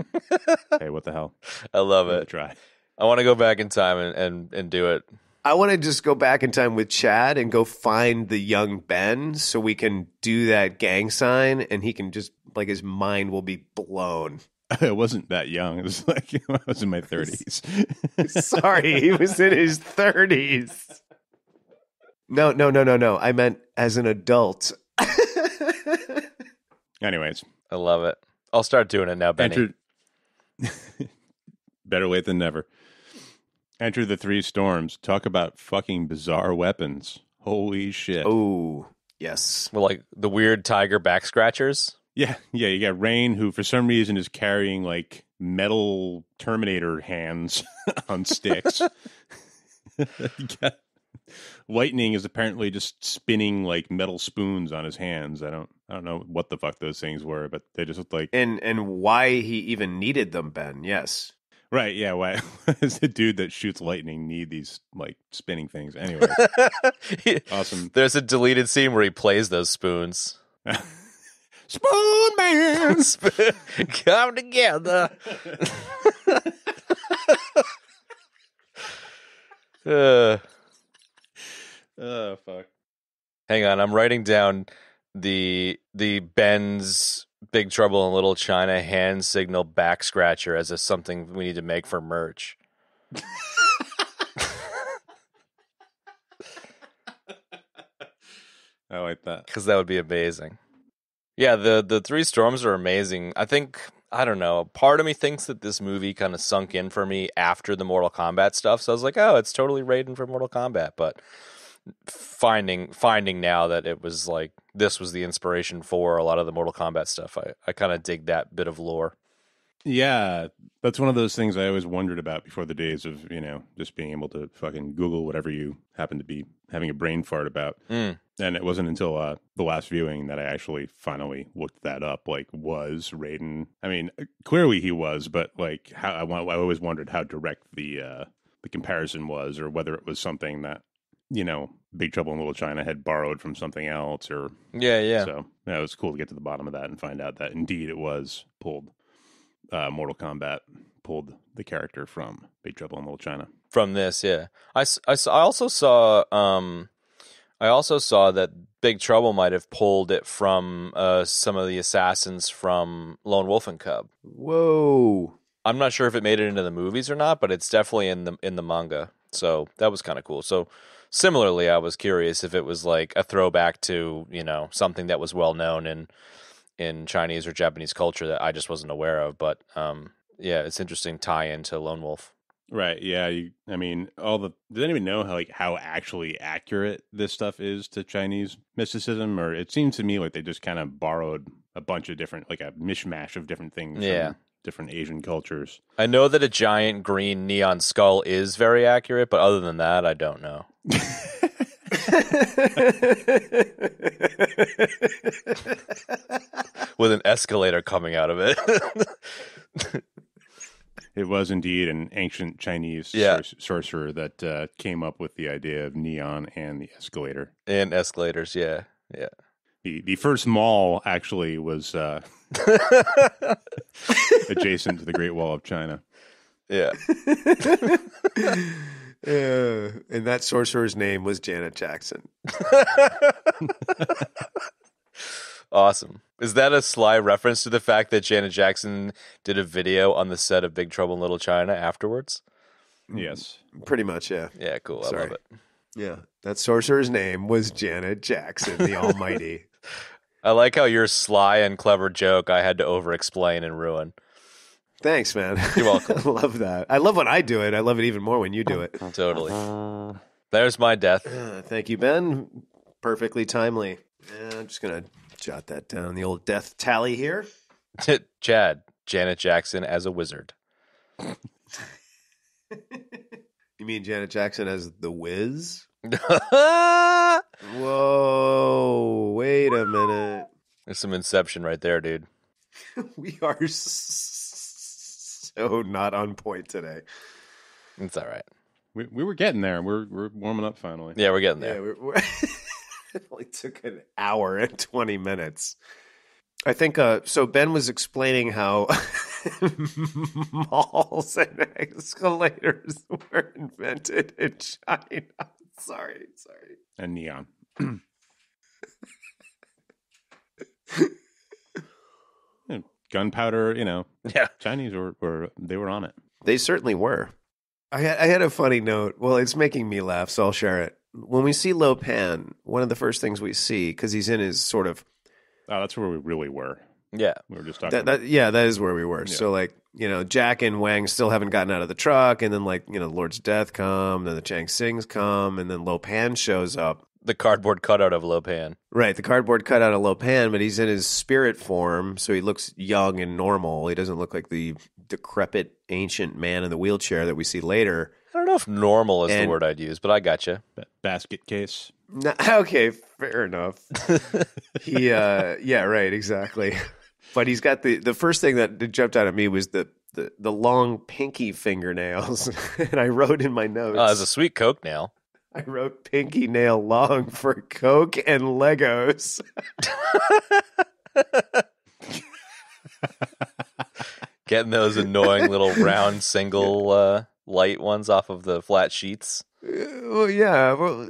hey, what the hell? I love Give it. a try. I want to go back in time and do it. I want to just go back in time with Chad and go find the young Ben so we can do that gang sign, and he can just like his mind will be blown. I wasn't that young. It was like I was in my 30s. Sorry, he was in his 30s. No. I meant as an adult. Anyways, I love it. I'll start doing it now, Benny. Better late than never. Enter the three storms. Talk about fucking bizarre weapons. Holy shit. Oh, yes. Well, like the weird tiger back scratchers. Yeah. You got Rain, who for some reason is carrying like metal Terminator hands on sticks. Lightning is apparently just spinning like metal spoons on his hands. I don't know what the fuck those things were, but they just looked like and why he even needed them, Ben. Yes. Right, yeah. Why does the dude that shoots lightning need these like spinning things? Anyway, awesome. There's a deleted scene where he plays those spoons. Spoonman, come together. Oh fuck! Hang on, I'm writing down the Ben's Big Trouble in Little China hand signal back scratcher as a something we need to make for merch. I like that because that would be amazing. Yeah, the three storms are amazing. I think, I don't know, part of me thinks that this movie kind of sunk in for me after the Mortal Kombat stuff. So I was like, oh, it's totally Raiden for Mortal Kombat. But finding now that it was like this was the inspiration for a lot of the Mortal Kombat stuff, I kind of dig that bit of lore. Yeah, that's one of those things I always wondered about before the days of, just being able to fucking Google whatever you happen to be having a brain fart about. And it wasn't until the last viewing that I actually finally looked that up. Like, was Raiden? I mean, clearly he was, but like, I always wondered how direct the comparison was, or whether it was something that Big Trouble in Little China had borrowed from something else, or yeah. So it was cool to get to the bottom of that and find out that indeed it was pulled. Mortal Kombat pulled the character from Big Trouble in Little China. From this, yeah. I also saw that Big Trouble might have pulled it from some of the assassins from Lone Wolf and Cub. Whoa! I'm not sure if it made it into the movies or not, but it's definitely in the manga. So that was kind of cool. So similarly, I was curious if it was like a throwback to something that was well known in Chinese or Japanese culture that I just wasn't aware of. But yeah, it's interesting tie into Lone Wolf. Right. Yeah. Does anyone know how actually accurate this stuff is to Chinese mysticism? Or it seems to me like they just kind of borrowed a bunch of different, like a mishmash of different things from different Asian cultures. I know that a giant green neon skull is very accurate, but other than that, I don't know. With an escalator coming out of it. It was indeed an ancient Chinese sorcerer that came up with the idea of neon and the escalator. And escalators, yeah. The first mall actually was adjacent to the Great Wall of China. Yeah. And that sorcerer's name was Janet Jackson. Awesome. Is that a sly reference to the fact that Janet Jackson did a video on the set of Big Trouble in Little China afterwards? Yes. Pretty much, yeah. Yeah, cool. Sorry. I love it. Yeah. That sorcerer's name was Janet Jackson, the Almighty. I like how your sly and clever joke I had to over-explain and ruin. Thanks, man. You're welcome. I love that. I love when I do it. I love it even more when you do it. Totally. There's my death. Thank you, Ben. Perfectly timely. I'm just going to jot that down, the old death tally here. Chad, Janet Jackson as a wizard. You mean Janet Jackson as the Wiz? Whoa, wait a minute. There's some Inception right there, dude. We are so so not on point today. It's all right. We were getting there. We're warming up finally. Yeah, we're getting there. Yeah, it only took an hour and 20 minutes. I think so. Ben was explaining how malls and escalators were invented in China. Sorry. And neon. Gunpowder, Yeah. Chinese were on it. They certainly were. I had a funny note. Well, it's making me laugh, so I'll share it. When we see Lo Pan, one of the first things we see, because he's in his sort of... Oh, that's where we really were. Yeah. We were just talking about... that is where we were. Yeah. So, like, Jack and Wang still haven't gotten out of the truck, and then, like, Lord's Death come, then the Chang Sings come, and then Lo Pan shows up. The cardboard cutout of Lo Pan. Right, the cardboard cutout of Lo Pan, but he's in his spirit form, so he looks young and normal. He doesn't look like the decrepit ancient man in the wheelchair that we see later. I don't know if normal is the word I'd use, but I gotcha. Basket case. No, okay, fair enough. Yeah, right, exactly. But he's got the first thing that jumped out at me was the long pinky fingernails, and I wrote in my notes. Oh, it's a sweet Coke nail. I wrote pinky nail long for Coke and Legos. Getting those annoying little round single light ones off of the flat sheets. Well, yeah. Well,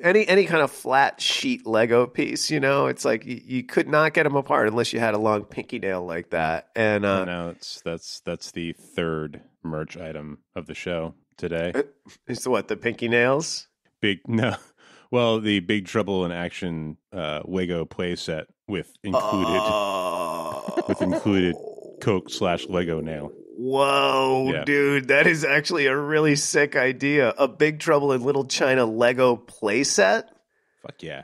any kind of flat sheet Lego piece, it's like you could not get them apart unless you had a long pinky nail like that. And no, that's the third merch item of the show today. It's what, the pinky nails? Well, the Big Trouble in Action Lego playset with included Coke/Lego nail. Whoa, Yeah. Dude, that is actually a really sick idea. A Big Trouble in Little China Lego playset? Fuck yeah.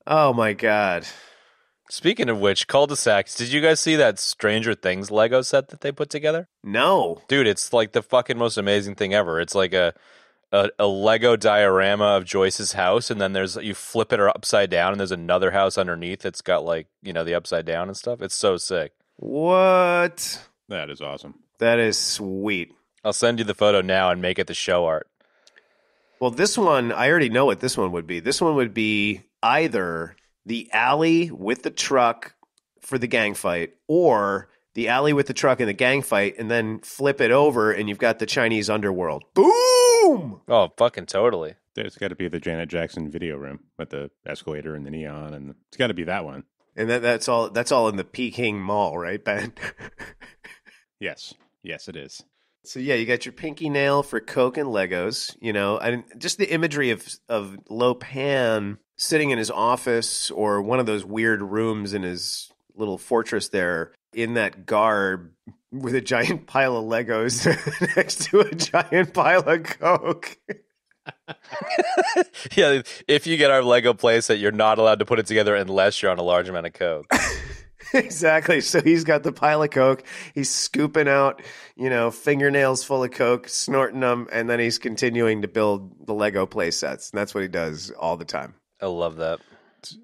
Oh my God. Speaking of which, cul-de-sacs, did you guys see that Stranger Things Lego set that they put together? No. Dude, it's like the fucking most amazing thing ever. It's like a Lego diorama of Joyce's house, and then you flip it upside down, and there's another house underneath that's got like, the upside down and stuff. It's so sick. What? That is awesome. That is sweet. I'll send you the photo now and make it the show art. Well, this one, I already know what this one would be. This one would be either the alley with the truck for the gang fight, or the alley with the truck and the gang fight, and then flip it over, and you've got the Chinese underworld. Boom! Oh, fucking totally. It's got to be the Janet Jackson video room with the escalator and the neon, and it's got to be that one. And that's all in the Peking Mall, right, Ben? Yes, it is. So yeah, you got your pinky nail for Coke and Legos, and just the imagery of Lo Pan sitting in his office or one of those weird rooms in his little fortress there in that garb with a giant pile of Legos next to a giant pile of Coke. Yeah, if you get our Lego playset, you're not allowed to put it together unless you're on a large amount of Coke. Exactly. So he's got the pile of Coke. He's scooping out, fingernails full of Coke, snorting them, and then he's continuing to build the Lego play sets. And that's what he does all the time. I love that.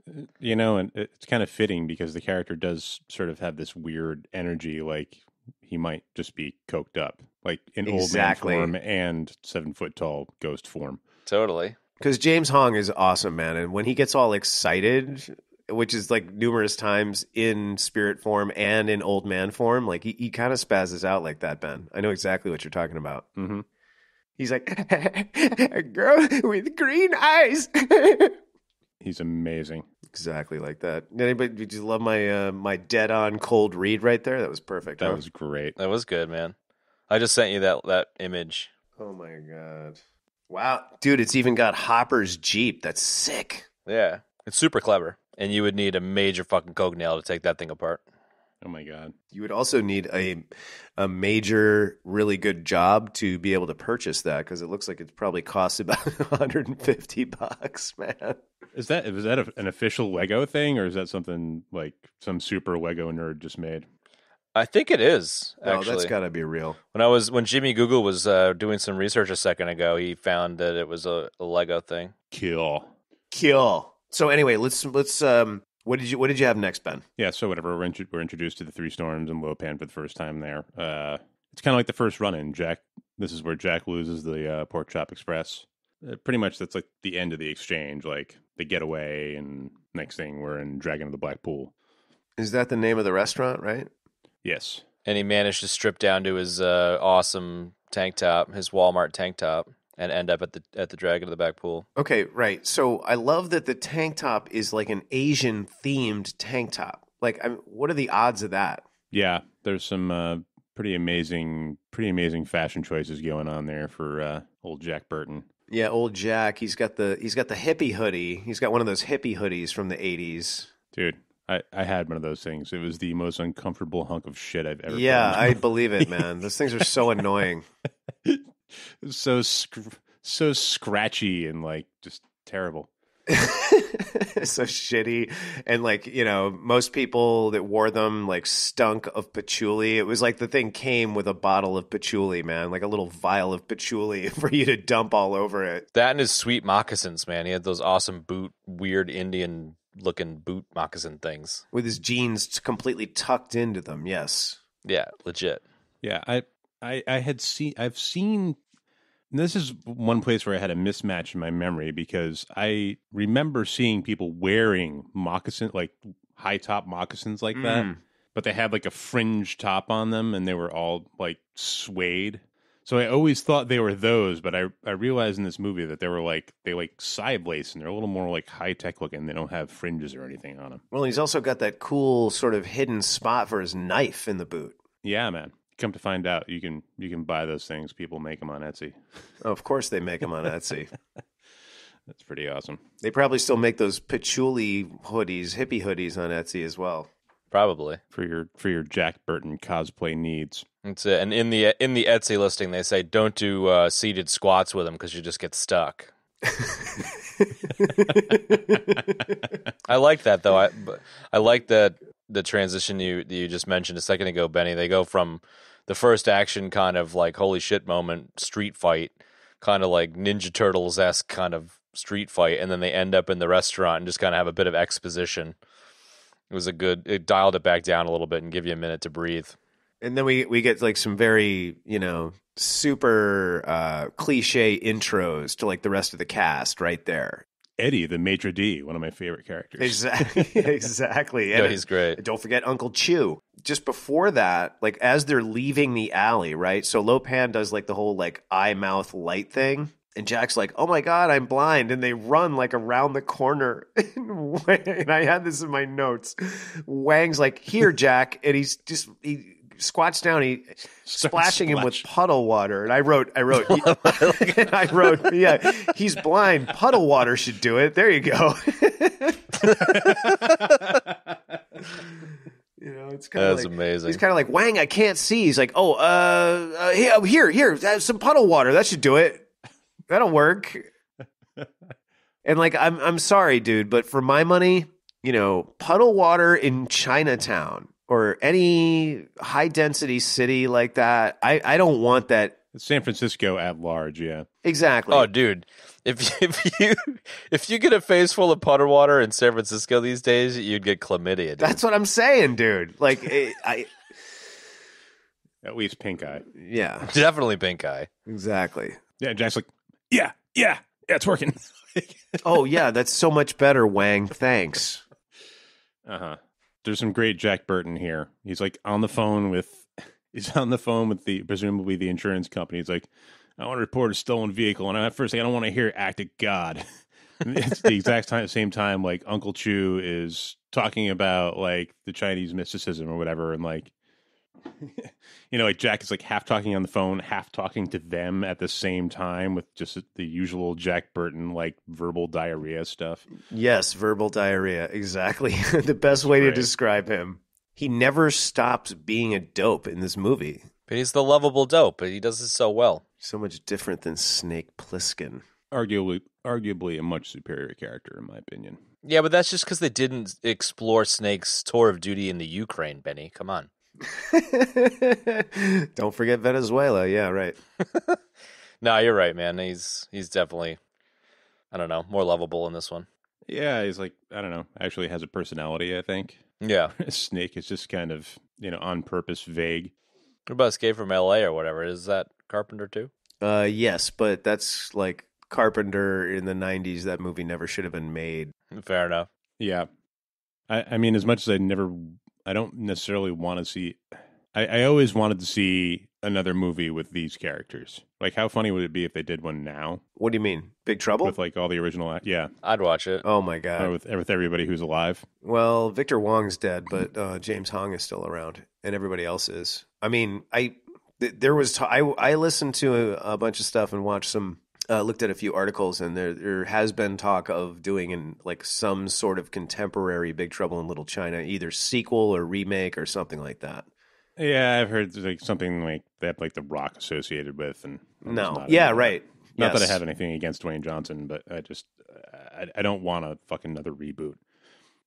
And it's kind of fitting because the character does sort of have this weird energy, like he might just be coked up, like in Exactly. old man form and 7 foot tall ghost form. Totally. Because James Hong is awesome, man. And when he gets all excited, which is like numerous times in spirit form and in old man form, like he kind of spazzes out like that, Ben. I know exactly what you're talking about. Mm-hmm. He's like, a girl with green eyes. He's amazing. Exactly like that. Anybody, did you love my dead on cold read right there? That was perfect. That huh? was great. That was good, man. I just sent you that image. Oh my God. Wow. Dude, it's even got Hopper's Jeep. That's sick. Yeah. It's super clever. And you would need a major fucking Coke nail to take that thing apart. Oh my God. You would also need a major, really good job to be able to purchase that, because it looks like it probably costs about $150, man. Was that an official Lego thing, or is that something like some super Lego nerd just made? I think it is, actually. Oh, that's got to be real. When Jimmy Google was doing some research a second ago, he found that it was a Lego thing. Kill. So anyway, let's what did you have next, Ben? Yeah, so whatever, we're introduced to the Three Storms and Lo Pan for the first time there. It's kind of like the first run-in. Jack. This is where Jack loses the Pork Chop Express. Pretty much, that's like the end of the exchange. Like they get away, and next thing we're in Dragon of the Black Pool. Is that the name of the restaurant, right? Yes. And he managed to strip down to his awesome tank top, his Walmart tank top, and end up at the Dragon of the Back Pool. Okay, right. So I love that the tank top is like an Asian themed tank top. Like, what are the odds of that? Yeah, there's some pretty amazing fashion choices going on there for old Jack Burton. Yeah, old Jack. He's got the hippie hoodie. He's got one of those hippie hoodies from the 80s. Dude, I had one of those things. It was the most uncomfortable hunk of shit I've ever. Yeah, I believe it, man. Those things are so annoying. So scratchy and like just terrible. So shitty, and like, you know, most people that wore them like stunk of patchouli. It was like the thing came with a bottle of patchouli, man, like a little vial of patchouli for you to dump all over it. That and his sweet moccasins, man. He had those awesome weird Indian looking boot moccasin things with his jeans completely tucked into them. Yes. Yeah, legit. Yeah, I've seen. This is one place where I had a mismatch in my memory because I remember seeing people wearing moccasin, like high top moccasins like that, but they had like a fringe top on them and they were all like suede. So I always thought they were those, but I realized in this movie that they side lace and they're a little more like high tech looking. They don't have fringes or anything on them. Well, he's also got that cool sort of hidden spot for his knife in the boot. Yeah, man. Come to find out, you can buy those things. People make them on Etsy. Oh, of course they make them on Etsy. That's pretty awesome. They probably still make those patchouli hoodies, hippie hoodies on Etsy as well. Probably for your Jack Burton cosplay needs. That's it. And in the Etsy listing, they say don't do seated squats with them because you just get stuck. I like that though. I like that the transition you just mentioned a second ago, Benny. They go from the first action kind of like holy shit moment street fight, kind of like Ninja Turtles-esque kind of street fight, and then they end up in the restaurant and just kind of have a bit of exposition. It dialed it back down a little bit and give you a minute to breathe. And then we get like some very, you know, super cliche intros to like the rest of the cast right there. Eddie, the maitre d', one of my favorite characters. Exactly. Yeah, he's great. Don't forget Uncle Chew. Just before that, like as they're leaving the alley, right? So Lopan does like the whole like eye mouth light thing. And Jack's like, oh my God, I'm blind. And they run like around the corner. And I had this in my notes. Wang's like, here, Jack. And he squats down. He splashing him with puddle water. And I wrote, yeah, he's blind. Puddle water should do it. There you go. You know, it's kind of like, amazing. He's kind of like, Wang, I can't see. He's like, here, some puddle water. That should do it. That'll work. And like, I'm sorry, dude, but for my money, you know, puddle water in Chinatown or any high density city like that, I don't want that. San Francisco at large, yeah. Exactly. Oh, dude, if you get a face full of puddle water in San Francisco these days, you'd get chlamydia. Dude. That's what I'm saying, dude. Like, at least pink eye. Yeah, definitely pink eye. Exactly. Yeah, Jack's like, yeah, it's working. Oh yeah, that's so much better, Wang. Thanks. There's some great Jack Burton here. He's like on the phone with presumably the insurance company. He's like, I want to report a stolen vehicle, and at first I don't want to hear "Act of God." It's the exact same time like Uncle Chew is talking about like the Chinese mysticism or whatever, and like, you know, like Jack is like half talking on the phone, half talking to them at the same time with just the usual Jack Burton like verbal diarrhea stuff. Yes, verbal diarrhea. Exactly. The best way to describe him. He never stops being a dope in this movie. But he's the lovable dope, but he does it so well. So much different than Snake Plissken. Arguably a much superior character, in my opinion. Yeah, but that's just because they didn't explore Snake's tour of duty in the Ukraine, Benny. Come on. Don't forget Venezuela. Yeah, right. No, you're right, man. He's definitely, I don't know, more lovable in this one. Yeah, he's like, I don't know, actually has a personality, I think. Yeah. Snake is just kind of, you know, on purpose vague. What about Escape from L.A. or whatever? Is that Carpenter too? Yes, but that's like Carpenter in the 90s. That movie never should have been made. Fair enough. Yeah. I mean, as much as I don't necessarily want to see, I always wanted to see another movie with these characters. Like, how funny would it be if they did one now? What do you mean? Big Trouble? With like all the original, yeah. I'd watch it. Oh my God. Or with everybody who's alive. Well, Victor Wong's dead, but James Hong is still around, and everybody else is. I mean, I listened to a bunch of stuff and watched some. Looked at a few articles, and there has been talk of doing some sort of contemporary Big Trouble in Little China, either sequel or remake or something like that. Yeah, I've heard like something like that, like The Rock associated with, and no, yeah, right. Not that I have anything against Dwayne Johnson, but I don't want a fucking another reboot.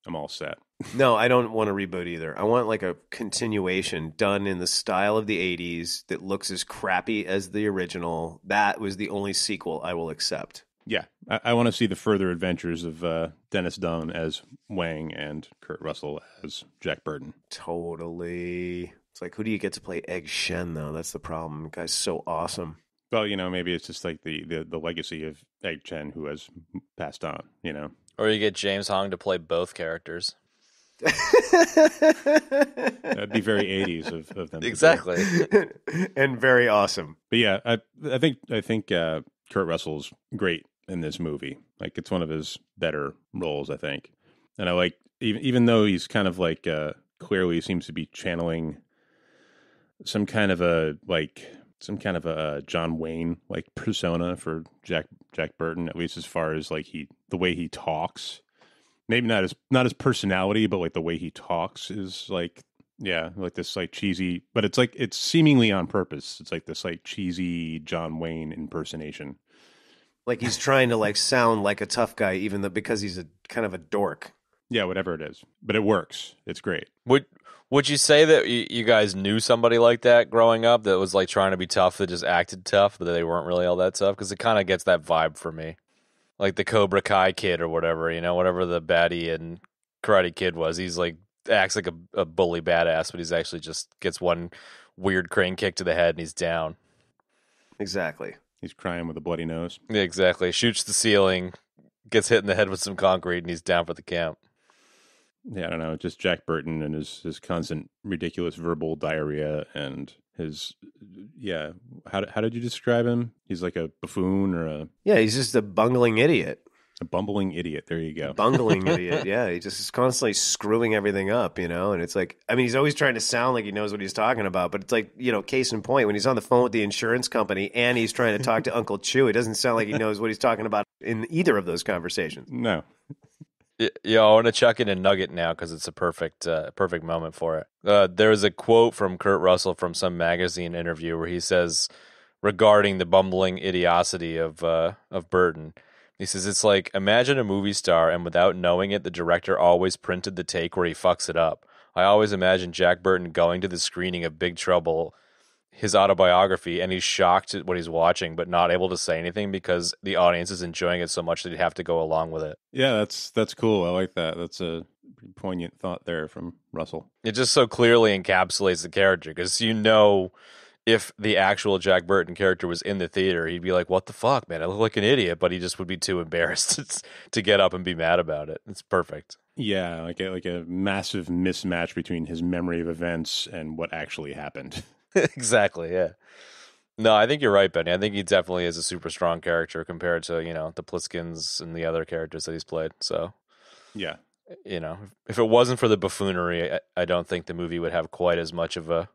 I'm all set. No, I don't want a reboot either. I want like a continuation done in the style of the 80s that looks as crappy as the original. That was the only sequel I will accept. Yeah, I want to see the further adventures of Dennis Dunn as Wang and Kurt Russell as Jack Burton. Totally. It's like, who do you get to play Egg Shen, though? That's the problem. The guy's so awesome. Well, maybe it's just like the legacy of Egg Shen who has passed on, Or you get James Hong to play both characters. That'd be very 80s of them. Exactly. And very awesome. But yeah, I think Kurt Russell's great in this movie. Like, it's one of his better roles, I think. And I like, even though he's kind of like clearly seems to be channeling some kind of a John Wayne like persona for Jack Burton, at least as far as like the way he talks. Maybe not his personality, but like the way he talks is like, yeah, like this like cheesy, but it's seemingly on purpose. It's like this like cheesy John Wayne impersonation. Like he's trying to like sound like a tough guy, even though because he's a kind of a dork. Yeah, whatever it is, but it works. It's great. Would you say that you guys knew somebody like that growing up that was like trying to be tough that just acted tough, but they weren't really all that tough? Because it kind of gets that vibe for me. Like the Cobra Kai kid or whatever, whatever the baddie in Karate Kid was. He's like, acts like a bully badass, but he's actually just gets one weird crane kick to the head and he's down. Exactly. He's crying with a bloody nose. Yeah, exactly. Shoots the ceiling, gets hit in the head with some concrete, and he's down for the count. Yeah, I don't know. Just Jack Burton and his constant ridiculous verbal diarrhea and his, yeah. How did you describe him? He's like a buffoon or a... Yeah, he's just a bungling idiot. A bumbling idiot. There you go. Bungling idiot. Yeah, he just is constantly screwing everything up, and it's like, I mean, he's always trying to sound like he knows what he's talking about, but it's like, case in point, when he's on the phone with the insurance company and he's trying to talk to Uncle Chew, it doesn't sound like he knows what he's talking about in either of those conversations. No. Yeah, I want to chuck in a nugget now because it's a perfect moment for it. There was a quote from Kurt Russell from some magazine interview where he says, regarding the bumbling idiocy of Burton, he says, it's like, imagine a movie star and without knowing it, the director always printed the take where he fucks it up. I always imagine Jack Burton going to the screening of Big Trouble, his autobiography, and he's shocked at what he's watching, but not able to say anything because the audience is enjoying it so much that he'd have to go along with it. Yeah, that's cool. I like that. That's a pretty poignant thought there from Russell. It just so clearly encapsulates the character because if the actual Jack Burton character was in the theater, he'd be like, what the fuck, man? I look like an idiot, but he just would be too embarrassed to get up and be mad about it. It's perfect. Yeah, like a massive mismatch between his memory of events and what actually happened. Exactly, yeah. No, I think you're right, Benny. I think he definitely is a super strong character compared to, the Pliskins and the other characters that he's played. So, yeah. If it wasn't for the buffoonery, I don't think the movie would have quite as much of a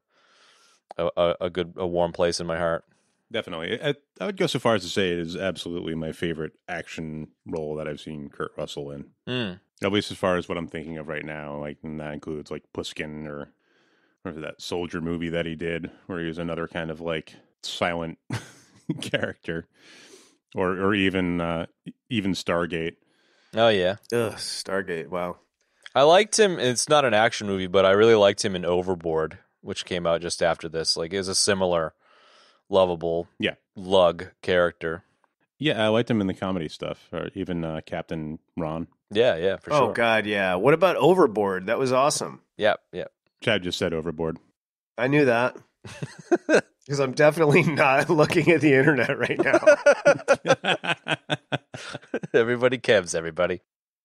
warm place in my heart. Definitely. I would go so far as to say it is absolutely my favorite action role that I've seen Kurt Russell in. At least as far as what I'm thinking of right now. Like, and that includes like Pliskin or that soldier movie that he did where he was another kind of like silent character. Or even Stargate. Oh, yeah. Ugh, Stargate, wow. I liked him. It's not an action movie, but I really liked him in Overboard, which came out just after this. Like, it was a similar lovable lug character. Yeah, I liked him in the comedy stuff, or even Captain Ron. Yeah, for sure. Oh, God, yeah. What about Overboard? That was awesome. Yeah. Chad just said Overboard. I knew that. Because I'm definitely not looking at the internet right now. Everybody Kevs, everybody.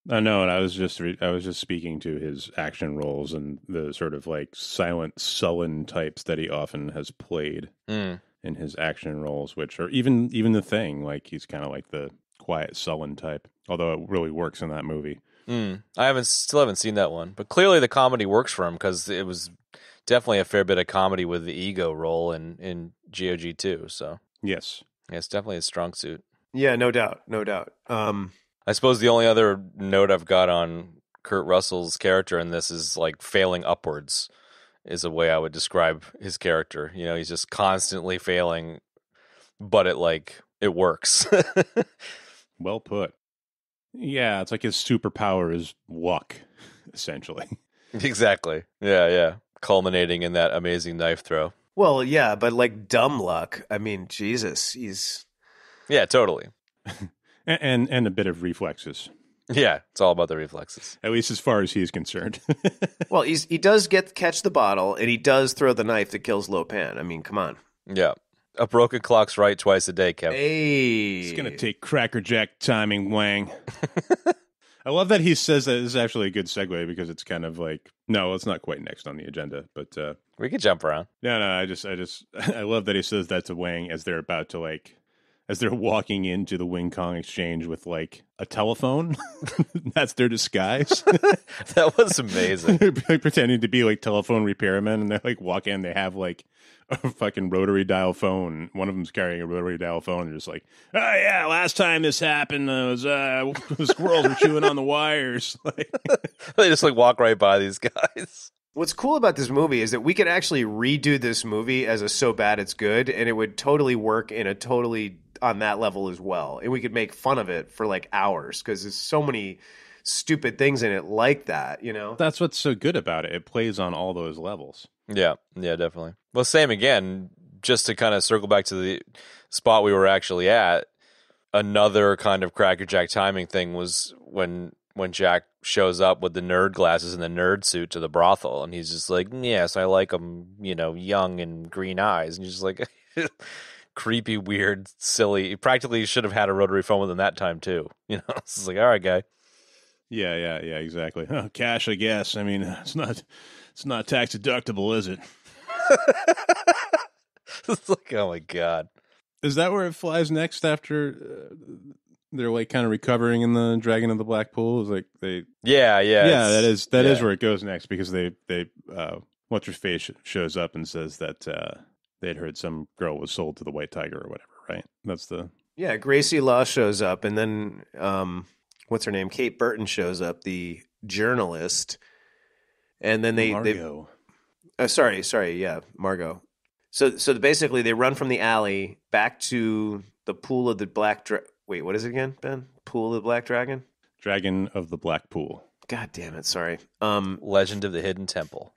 I know, and I was just speaking to his action roles and the sort of like silent, sullen types that he often has played in his action roles, which are even the Thing. Like he's kind of like the quiet, sullen type. Although it really works in that movie. I still haven't seen that one, but clearly the comedy works for him because it was definitely a fair bit of comedy with the ego role in GOG too. So yes, yeah, it's definitely a strong suit. Yeah, no doubt. I suppose the only other note I've got on Kurt Russell's character in this is like failing upwards is a way I would describe his character. You know, he's just constantly failing, but it works. well put. Yeah, it's like his superpower is luck, essentially. Exactly. Yeah. Culminating in that amazing knife throw. Well, yeah, but like dumb luck. I mean, Jesus, he's... Yeah, totally. and a bit of reflexes. Yeah, it's all about the reflexes. At least as far as he's concerned. Well, he does catch the bottle, and he does throw the knife that kills Lo Pan. I mean, come on. Yeah. A broken clock's right twice a day, Kev. Hey. It's going to take crackerjack timing, Wang. I love that he says that. This is actually a good segue because it's kind of like, no, it's not quite next on the agenda, but we could jump around. No, I love that he says that to Wang as they're about to as they're walking into the Wing Kong exchange with like a telephone. That's their disguise. That was amazing. They're like pretending to be like telephone repairmen, and they're like walk in, they have like a fucking rotary dial phone. One of them's carrying a rotary dial phone. They're just like, oh yeah, last time this happened, the squirrels were chewing on the wires. They just like walk right by these guys. What's cool about this movie is that we could actually redo this movie as a so bad it's good, and it would totally work in a totally on that level as well. And we could make fun of it for like hours because there's so many stupid things in it like that, you know? That's what's so good about it. It plays on all those levels. Yeah, definitely. Well, same again, just to kind of circle back to the spot we were actually at, another kind of crackerjack timing thing was when Jack shows up with the nerd glasses and the nerd suit to the brothel, and he's just like, yes, I like them, young and green eyes. And you're just like, creepy, weird, silly. He practically should have had a rotary phone with him that time, too. It's just like, all right, guy. Yeah, exactly. Oh, cash, I guess. I mean, it's not tax deductible, is it? It's like, oh, my God. Is that where it flies next after... they're like kind of recovering in the Dragon of the Black Pool. Is like they, yeah. That is where it goes next because they what's her face shows up and says that they'd heard some girl was sold to the White Tiger or whatever. Right? That's the Gracie Law shows up, and then what's her name? Kate Burton shows up, the journalist, and then Margot. Margot. So basically they run from the alley back to the pool of the Black. Wait, what is it again, Ben? Pool of the Black Dragon? Dragon of the Black Pool. God damn it, sorry. Legend of the Hidden Temple.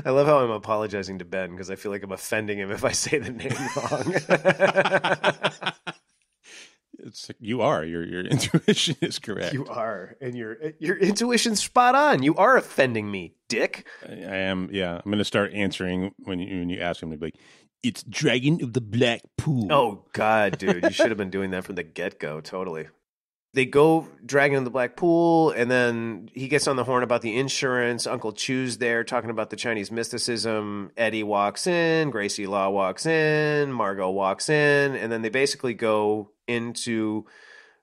I love how I'm apologizing to Ben because I feel like I'm offending him if I say the name wrong. You are. Your intuition is correct. You are. And your intuition's spot on. You are offending me, dick. I am, yeah. I'm going to start answering when you ask him to be like, it's Dragon of the Black Pool. Oh, God, dude. You should have been doing that from the get-go. Totally. They go Dragon of the Black Pool, and then he gets on the horn about the insurance. Uncle Chu's there talking about the Chinese mysticism. Eddie walks in. Gracie Law walks in. Margot walks in. And then they basically go into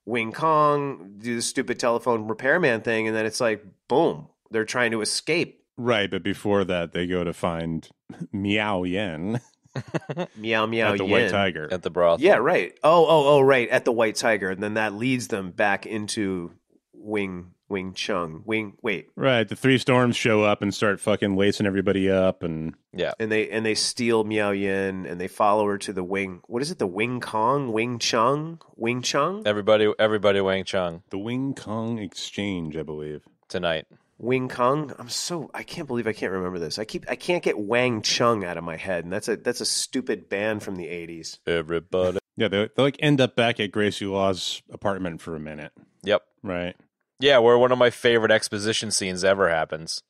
Wing Kong, do the stupid telephone repairman thing, and then it's like, boom. They're trying to escape. Right, but before that, they go to find Meow Yen. Meow at the yin. White Tiger at the brothel. Yeah, right. Oh, right, at the White Tiger, and then that leads them back into Wing Chung. Right, the Three Storms show up and start fucking lacing everybody up, and yeah, and they steal Meow Yin, and they follow her to the Wing. What is it? The Wing Kong, Wing Chung. Everybody, Wang Chung. The Wing Kong Exchange, I believe, tonight. Wing Kong. I can't believe I can't remember this. I can't get Wang Chung out of my head, and that's a stupid band from the 80s. Everybody. Yeah, they like end up back at Gracie Law's apartment for a minute. Yep. Right. Yeah, where one of my favorite exposition scenes ever happens.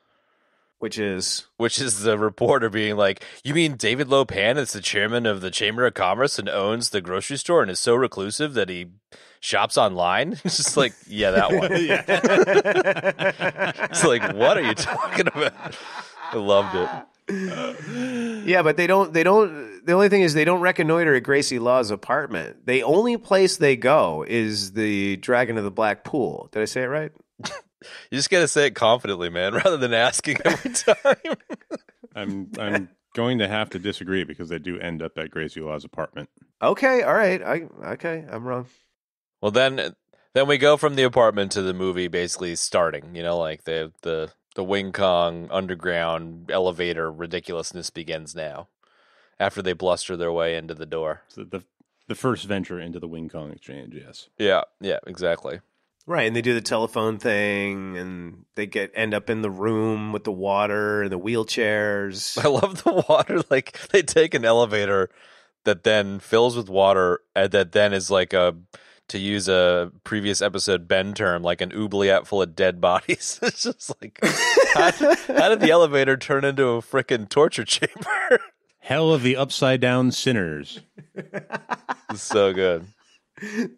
Which is the reporter being like, "You mean David Lopan is the chairman of the Chamber of Commerce and owns the grocery store and is so reclusive that he shops online?" It's just like, yeah, that one. It's like, what are you talking about? I loved it. Yeah, but they don't. The only thing is they don't reconnoiter at Gracie Law's apartment. The only place they go is the Dragon of the Black Pool. Did I say it right? You just got to say it confidently, man, rather than asking every time. I'm going to have to disagree because they do end up at Gracie Law's apartment. Okay, all right. I'm wrong. Well, then we go from the apartment to the movie basically starting. You know, like the Wing Kong underground elevator ridiculousness begins now. After they bluster their way into the door. So the first venture into the Wing Kong exchange, yes. Yeah, exactly. Right, and they do the telephone thing, and they end up in the room with the water and the wheelchairs. I love the water. Like, they take an elevator that then fills with water, and that then is like to use a previous episode Ben term, like an oubliette full of dead bodies. It's just like, how did the elevator turn into a freaking torture chamber? Hell of the upside down sinners. It's so good.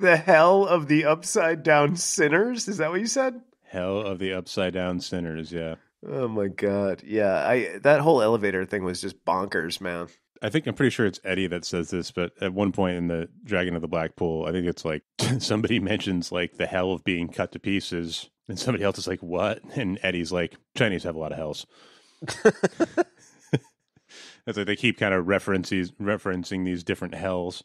The hell of the upside down sinners? Is that what you said? Hell of the upside down sinners, yeah. Oh my god. Yeah, that whole elevator thing was just bonkers, man. I'm pretty sure it's Eddie that says this, but at one point in the Dragon of the Black Pool, I think it's like somebody mentions like the hell of being cut to pieces, and somebody else is like, what? And Eddie's like, Chinese have a lot of hells. It's like they keep kind of referencing these different hells.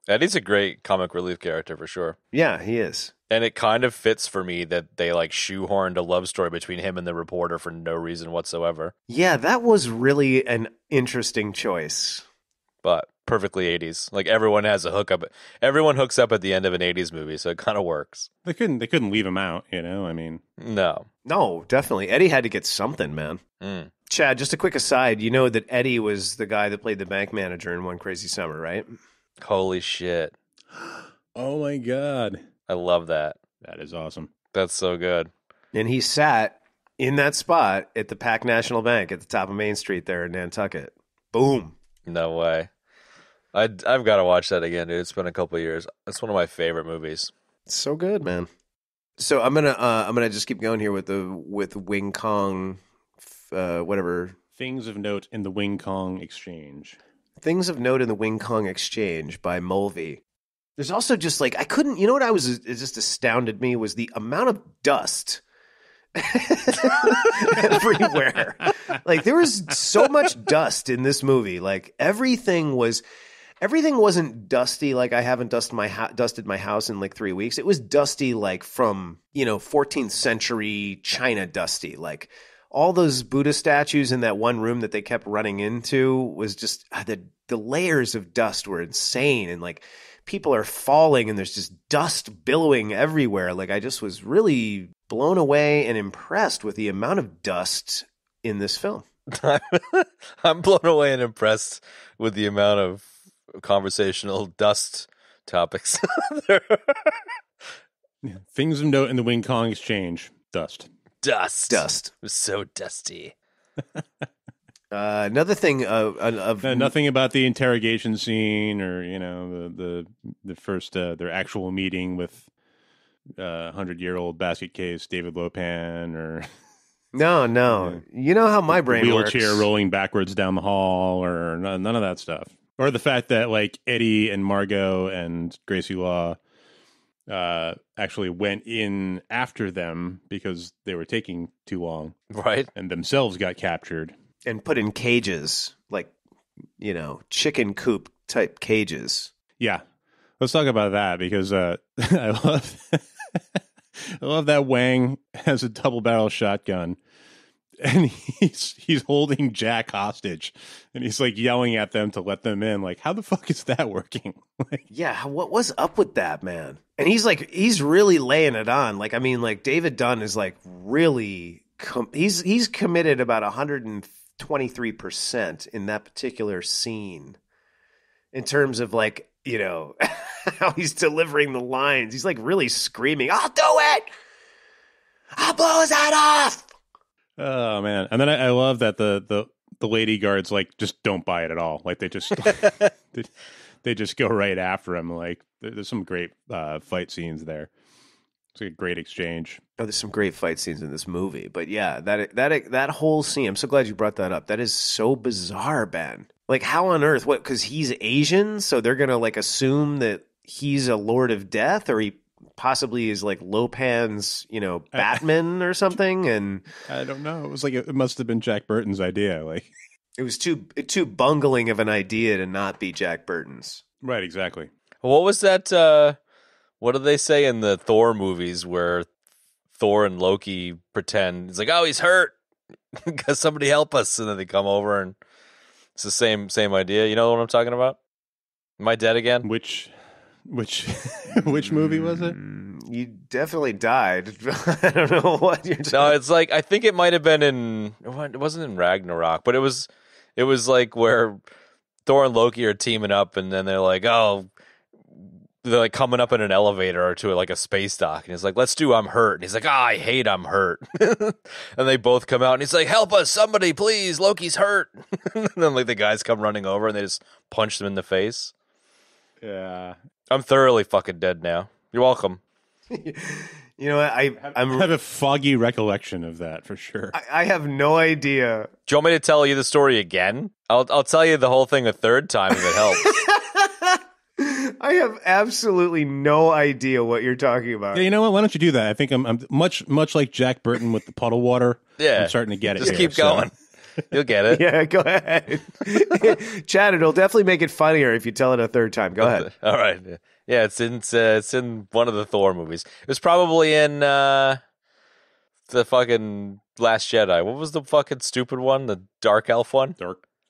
Eddie's a great comic relief character for sure. Yeah, he is. And it kind of fits for me that they like shoehorned a love story between him and the reporter for no reason whatsoever. Yeah, that was really an interesting choice. But perfectly 80s. Like everyone has a hookup. Everyone hooks up at the end of an 80s movie, so it kind of works. They couldn't leave him out, you know? I mean, No, definitely. Eddie had to get something, man. Chad, just a quick aside, you know that Eddie was the guy that played the bank manager in One Crazy Summer, right? Holy shit. Oh my god. I love that. That is awesome. That's so good. And he sat in that spot at the Pac National Bank at the top of Main Street there in Nantucket. Boom. No way. I've got to watch that again, dude. It's been a couple of years. It's one of my favorite movies. It's so good, man. So I'm gonna just keep going here with Wing Kong, whatever. Things of note in the Wing Kong exchange. Things of note in the Wing Kong exchange by Mulvey. There's also just like, you know what it just astounded me was the amount of dust everywhere. Like there was so much dust in this movie. Like everything wasn't dusty. Like I haven't dusted my house in like 3 weeks. It was dusty like from, 14th century China dusty. Like all those Buddha statues in that one room that they kept running into was just the layers of dust were insane. And like people are falling and there's just dust billowing everywhere. Like I just was really blown away and impressed with the amount of dust in this film. I'm blown away and impressed with the amount of conversational dust topics. Things of note in the Wing Kong exchange. Dust. It was so dusty. Another thing of nothing about the interrogation scene or the first their actual meeting with 100-year-old basket case David Lopan or no. You know how my brain wheelchair works. rolling backwards down the hall or none of that stuff, or the fact that like Eddie and Margot and Gracie Law actually went in after them because they were taking too long, right? And themselves got captured and put in cages, like, chicken coop type cages. Yeah. Let's talk about that because I love that Wang has a double barrel shotgun and he's holding Jack hostage and he's like yelling at them to let them in. Like, how the fuck is that working? Yeah. What was up with that, man? And he's really laying it on. Like, I mean, like David Dunn is like really, he's committed about 123% in that particular scene in terms of like, how he's delivering the lines. He's like really screaming, "I'll do it! I'll blow his head off!" Oh man! And then I love that the lady guards like just don't buy it at all. Like they just they just go right after him. Like there's some great fight scenes there. It's like a great exchange. Oh, there's some great fight scenes in this movie, but yeah, that whole scene. I'm so glad you brought that up. That is so bizarre, Ben. Like, how on earth? What? Because he's Asian, so they're gonna like assume that he's a Lord of Death, or he possibly is like Lopan's, Batman or something. And I don't know. It was like it must have been Jack Burton's idea. Like it was too bungling of an idea to not be Jack Burton's. Right, exactly. What was that? What do they say in the Thor movies where Thor and Loki pretend it's like, oh, he's hurt, because somebody help us, and then they come over and it's the same idea. You know what I'm talking about? Am I dead again? Which movie was it? You definitely died. I don't know what you're talking. No, it's like I think it might have been it wasn't in Ragnarok, but it was like where Thor and Loki are teaming up, and then they're like, oh, they're like coming up in an elevator or to like a space dock, and he's like, let's do I'm hurt, and he's like, I hate I'm hurt. And they both come out, and he's like, help us, somebody, please, Loki's hurt. And then like the guys come running over, and they just punch them in the face. Yeah. I'm thoroughly fucking dead now. You're welcome. You know what? I have a foggy recollection of that for sure. I have no idea. Do you want me to tell you the story again? I'll tell you the whole thing a third time if it helps. I have absolutely no idea what you're talking about. Yeah, you know what? Why don't you do that? I think I'm much like Jack Burton with the puddle water. Yeah, I'm starting to get it. Just here, keep going. You'll get it. Yeah, go ahead. Chad, it'll definitely make it funnier if you tell it a third time. Go ahead. All right. Yeah, it's in one of the Thor movies. It was probably in the fucking Last Jedi. What was the fucking stupid one? The Dark Elf one?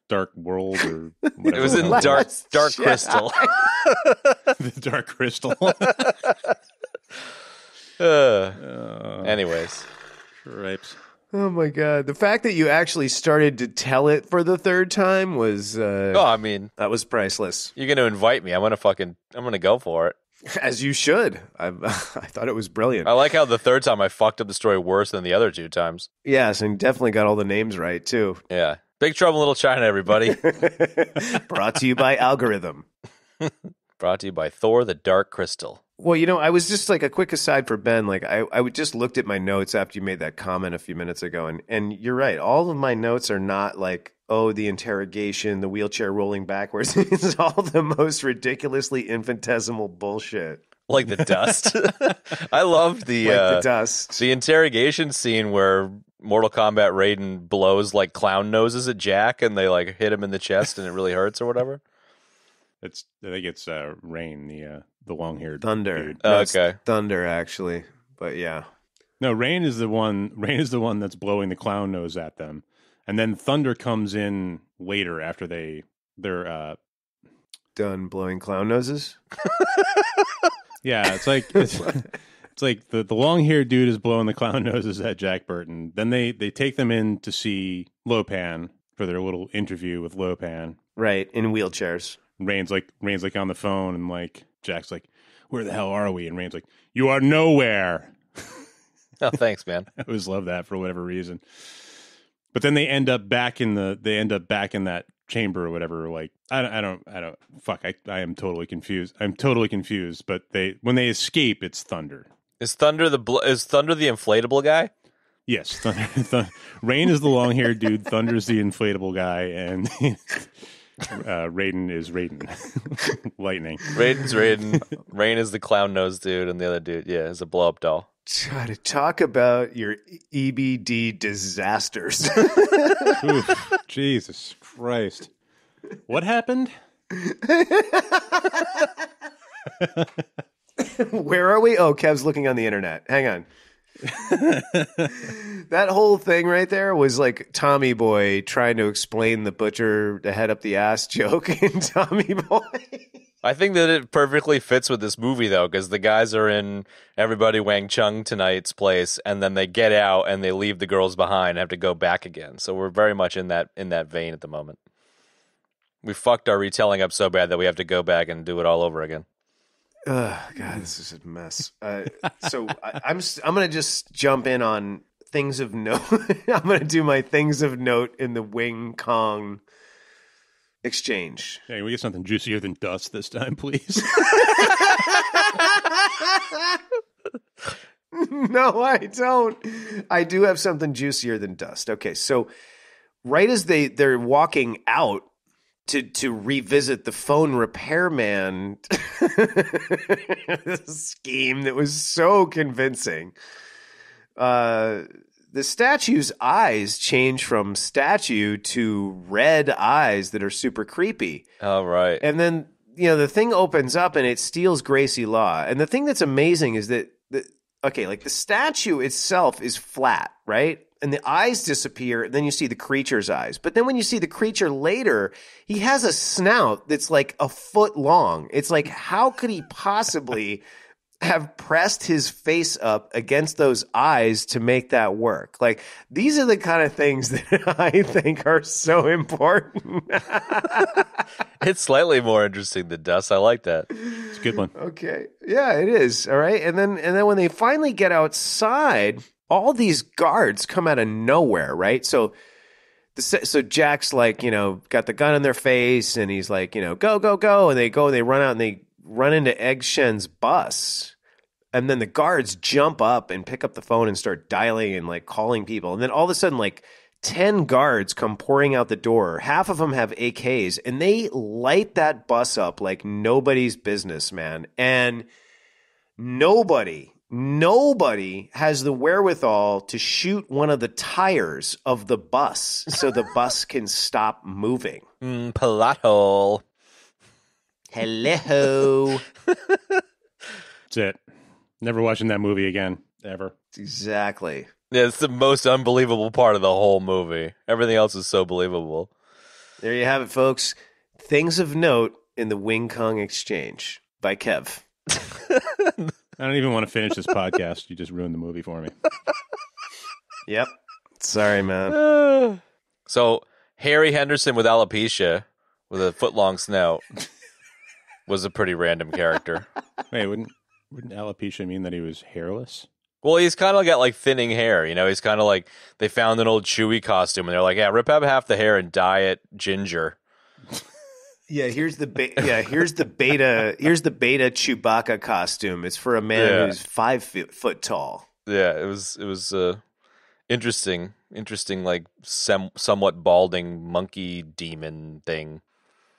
Dark World or whatever. It was in Dark Crystal. The Dark Crystal. Anyways. Right. Oh my god! The fact that you actually started to tell it for the third time was I mean, that was priceless. You're going to invite me. I'm going to go for it. As you should. I thought it was brilliant. I like how the third time I fucked up the story worse than the other two times. Yes, and definitely got all the names right too. Yeah. Big Trouble in Little China, everybody. Brought to you by Algorithm. Brought to you by Thor the Dark Crystal. Well, I was just like a quick aside for Ben. Like I would just looked at my notes after you made that comment a few minutes ago, and you're right. All of my notes are not like, oh, the interrogation, the wheelchair rolling backwards. It's all the most ridiculously infinitesimal bullshit. Like the dust. I loved the dust. The interrogation scene where Mortal Kombat Raiden blows like clown noses at Jack, and they like hit him in the chest, and it really hurts or whatever. I think it's Rain, the long-haired Thunder. dude. No, okay, Thunder actually, but yeah. No, Rain is the one that's blowing the clown nose at them, and then Thunder comes in later after they're done blowing clown noses. Yeah, it's like the long-haired dude is blowing the clown noses at Jack Burton. Then they take them in to see Lopan for their little interview with Lopan. Right, in wheelchairs. Rain's like on the phone, and like Jack's like, "Where the hell are we?" And Rain's like, "You are nowhere." Oh, thanks, man. I always love that for whatever reason. But then they end up back in that chamber or whatever. Like I don't. Fuck. I am totally confused. I'm totally confused. But when they escape, it's Thunder. Is Thunder the inflatable guy? Yes, Thunder. Rain is the long-haired dude. Thunder's the inflatable guy, and Raiden is Raiden. Lightning. Raiden's Raiden. Rain is the clown nose dude, and the other dude, yeah, is a blow-up doll. Try to talk about your EBD disasters. Oof, Jesus Christ. What happened? Where are we? Oh, Kev's looking on the internet. Hang on. That whole thing right there was like Tommy Boy trying to explain the butcher to head up the ass joke in Tommy Boy. I think that it perfectly fits with this movie, though, because the guys are in Everybody Wang Chung Tonight's place, and then they get out and they leave the girls behind and have to go back again. So we're very much in that vein at the moment. We fucked our retelling up so bad that we have to go back and do it all over again. God, this is a mess. So I'm going to just jump in on things of note. I'm going to do my things of note in the Wing Kong exchange. Hey, we get something juicier than dust this time, please. No, I don't. I do have something juicier than dust. Okay, so right as they're walking out to revisit the phone repairman scheme that was so convincing, the statue's eyes change from statue to red eyes that are super creepy. Oh, right. And then, the thing opens up and it steals Gracie Law. And the thing that's amazing is that, the statue itself is flat, right? And the eyes disappear, and then you see the creature's eyes. But then when you see the creature later, he has a snout that's like a foot long. It's like, how could he possibly have pressed his face up against those eyes to make that work? Like, these are the kind of things that I think are so important. It's slightly more interesting than dust. I like that. It's a good one. Okay. Yeah, it is. All right. And then when they finally get outside, all these guards come out of nowhere, right? So Jack's like, got the gun in their face, and he's like, go, go, go. And they go, and they run out, and they run into Egg Shen's bus. And then the guards jump up and pick up the phone and start dialing and like calling people. And then all of a sudden, like 10 guards come pouring out the door. Half of them have AKs, and they light that bus up like nobody's business, man. And nobody has the wherewithal to shoot one of the tires of the bus so the bus can stop moving. Plot hole. Hello. That's it. Never watching that movie again, ever. Exactly. Yeah, it's the most unbelievable part of the whole movie. Everything else is so believable. There you have it, folks. Things of note in the Wing Kong exchange by Kev. I don't even want to finish this podcast. You just ruined the movie for me. Yep. Sorry, man. So, Harry Henderson with alopecia, with a foot-long snout, was a pretty random character. Wait, wouldn't alopecia mean that he was hairless? Well, he's kind of got like thinning hair, He's kind of like, they found an old Chewie costume, and they're like, yeah, rip out half the hair and dye it ginger. Yeah, here's the beta Chewbacca costume. It's for a man who's 5 foot tall. Yeah, it was interesting, like somewhat balding monkey demon thing.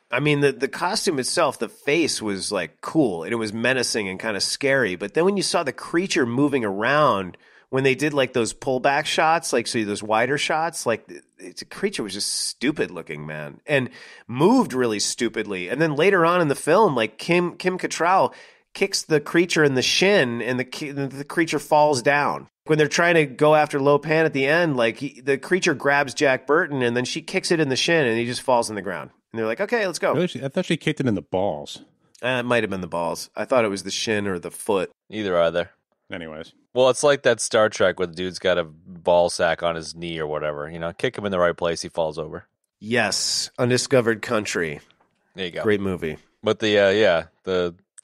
I mean, the costume itself, the face was like cool, and it was menacing and kind of scary. But then when you saw the creature moving around, when they did like those pullback shots, like so those wider shots, like the creature was just stupid looking, man, and moved really stupidly. And then later on in the film, like Kim Catrall kicks the creature in the shin, and the creature falls down. When they're trying to go after Lo Pan at the end, like the creature grabs Jack Burton, and then she kicks it in the shin, and he just falls on the ground. And they're like, okay, let's go. Really? I thought she kicked it in the balls. It might have been the balls. I thought it was the shin or the foot. Either are there. Anyways. Well, it's like that Star Trek where the dude's got a ball sack on his knee or whatever. Kick him in the right place, he falls over. Yes, Undiscovered Country. There you go. Great movie. But the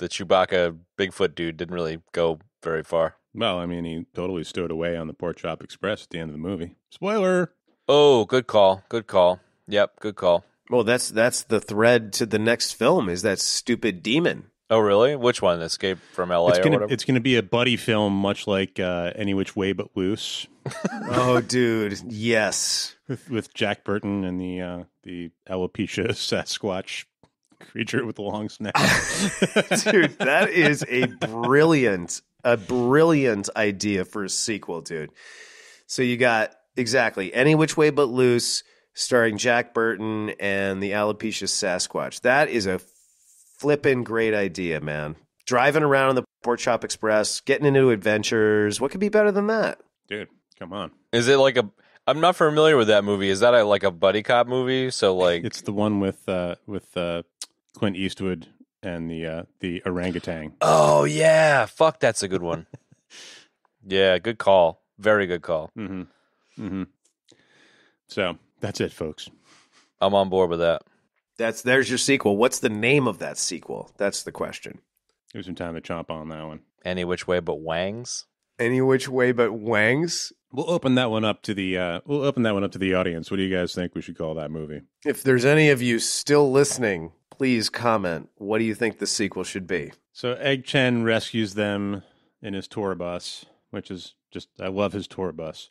Chewbacca Bigfoot dude didn't really go very far. Well, I mean, he totally stowed away on the Pork Chop Express at the end of the movie. Spoiler! Oh, good call. Good call. Yep, good call. Well, that's the thread to the next film is that stupid demon. Oh, really? Which one? Escape from L.A. or whatever? It's going to be a buddy film, much like Any Which Way But Loose. Oh, dude, yes. With Jack Burton and the alopecia Sasquatch creature with the long snout. Dude, that is a brilliant idea for a sequel, dude. So you got exactly Any Which Way But Loose, starring Jack Burton and the alopecia Sasquatch. That is a flippin' great idea, man. Driving around on the Pork Chop Express, getting into adventures. What could be better than that? Dude, come on. Is it like I'm not familiar with that movie. Is that like a buddy cop movie? So like it's the one with Clint Eastwood and the orangutan. Oh yeah, fuck, that's a good one. Yeah, good call. Very good call. Mm-hmm. Mm-hmm. So that's it, folks. I'm on board with that. There's your sequel. What's the name of that sequel? That's the question. There's some time to chomp on that one. Any Which Way But Wang's? Any Which Way But Wang's? We'll open that one up to the audience. What do you guys think we should call that movie? If there's any of you still listening, please comment. What do you think the sequel should be? So Egg Chen rescues them in his tour bus, which is just, I love his tour bus.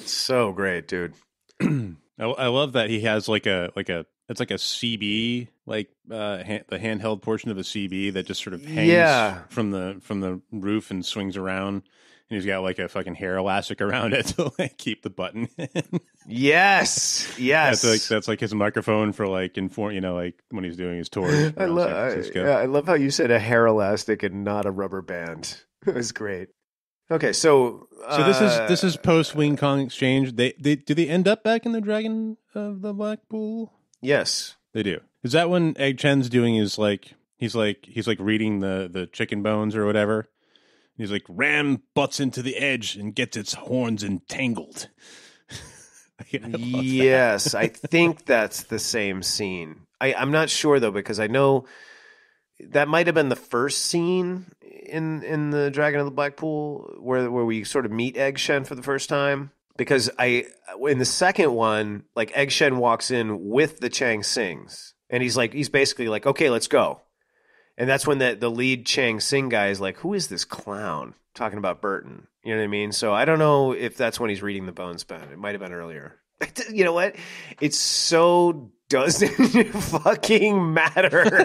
So great, dude. I love that he has it's like a CB, like the handheld portion of a CB that just sort of hangs from the roof and swings around. And he's got like a fucking hair elastic around it to like keep the button in. Yes. That's like his microphone for like like when he's doing his tour. I love how you said a hair elastic and not a rubber band. It was great. Okay, so this is post Wing Kong exchange. Do they end up back in the Dragon of the Black Pool? Yes, they do. Is that when Egg Chen's doing his he's reading the chicken bones or whatever? He's like, ram butts into the edge and gets its horns entangled. Yes, I think that's the same scene. I'm not sure though, because I know that might have been the first scene in the Dragon of the Black Pool where we sort of meet Egg Shen for the first time. Because in the second one, like Egg Shen walks in with the Chang Sings, and he's basically like, okay, let's go. And that's when the lead Chang Sing guy is like, who is this clown talking about Burton? You know what I mean? So I don't know if that's when he's reading the Bones Bone. It might have been earlier. You know what? It so doesn't fucking matter. They're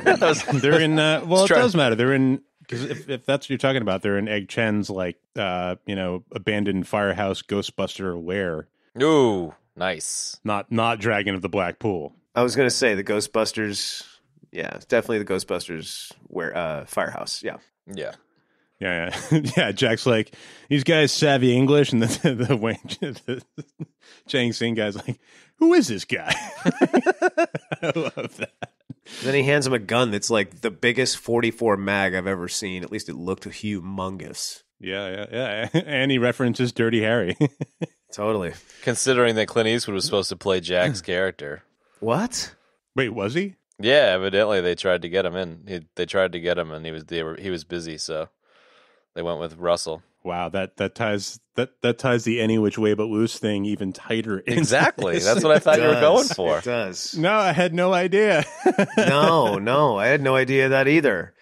in, it does matter. They're in, because if that's what you're talking about, they're in Egg Chen's abandoned firehouse Ghostbuster lair. Ooh, nice. Not Dragon of the Black Pool. I was going to say the Ghostbusters. Yeah, it's definitely the Ghostbusters firehouse. Yeah. Yeah. Yeah. Yeah. Jack's like, these guys savvy English, and the Chang Sing guy's like, who is this guy? I love that. Then he hands him a gun that's like the biggest 44 mag I've ever seen. At least it looked humongous. Yeah. And he references Dirty Harry. Totally. Considering that Clint Eastwood was supposed to play Jack's character. What? Wait, was he? Yeah, evidently they tried to get him in. They tried to get him, and he was busy, so they went with Russell. Wow, that ties the any which way but loose thing even tighter. Exactly, that's what I thought you were going for. It does. No, I had no idea. No, I had no idea that either.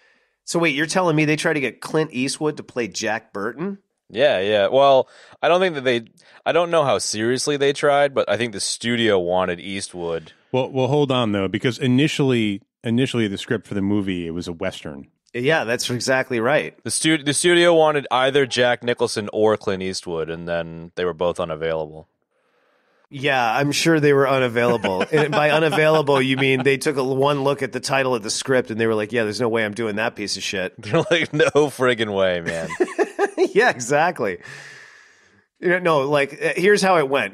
So wait, you're telling me they tried to get Clint Eastwood to play Jack Burton? Yeah. Well, I don't know how seriously they tried, but I think the studio wanted Eastwood. Well, hold on though, because initially the script for the movie, it was a Western. Yeah, that's exactly right. The studio wanted either Jack Nicholson or Clint Eastwood, and then they were both unavailable. Yeah, I'm sure they were unavailable. And by unavailable, you mean they took one look at the title of the script and they were like, yeah, there's no way I'm doing that piece of shit. They're like, no friggin' way, man. Yeah, exactly. No, like, here's how it went.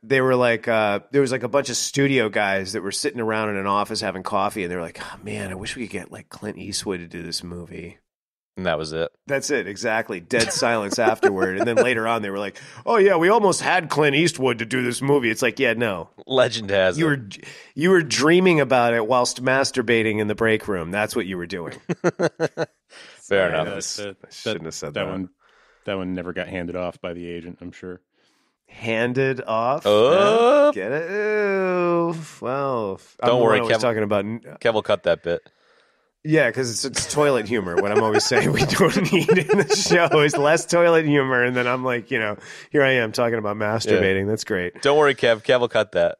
They were like, there was like a bunch of studio guys that were sitting around in an office having coffee, and they were like, oh, man, I wish we could get like Clint Eastwood to do this movie. And that was it. That's it, exactly. Dead silence afterward. And then later on, they were like, oh, yeah, we almost had Clint Eastwood to do this movie. It's like, yeah, no. Legend has it. You were dreaming about it whilst masturbating in the break room. That's what you were doing. Fair enough. I shouldn't have said that. That one never got handed off by the agent, I'm sure. Handed off? Oh. Get it? Ooh. Well, don't worry, Kev. Talking about Kev will cut that bit. Yeah, because it's toilet humor. What I'm always saying we don't need in the show is less toilet humor. And then I'm like, here I am talking about masturbating. Yeah. That's great. Don't worry, Kev. Kev will cut that.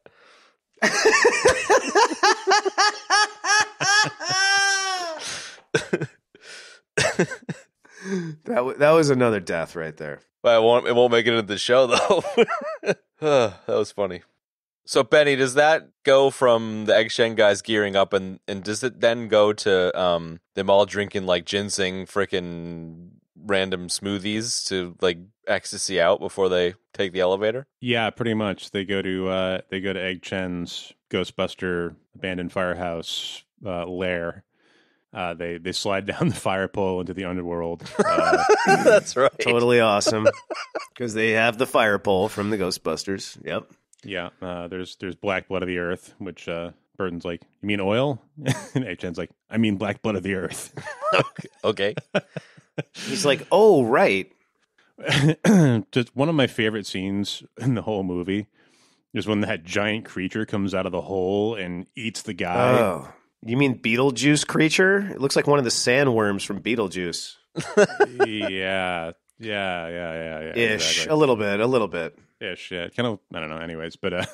That was another death right there. But it won't make it into the show, though. That was funny. So, Benny, does that go from the Egg Shen guys gearing up, and does it then go to them all drinking like ginseng frickin' random smoothies to like ecstasy out before they take the elevator? Yeah, pretty much. They go to Egg Chen's Ghostbuster abandoned firehouse lair. They slide down the fire pole into the underworld. That's right. Totally awesome. Because they have the fire pole from the Ghostbusters. Yep. Yeah. There's black blood of the earth, which Burton's like, you mean oil? And H.N.'s like, I mean black blood of the earth. Okay. He's like, oh, right. Just one of my favorite scenes in the whole movie is when that giant creature comes out of the hole and eats the guy. Oh, you mean Beetlejuice creature? It looks like one of the sandworms from Beetlejuice. Yeah. Ish, exactly. a little bit. Ish, yeah. Kind of, I don't know. Anyways, but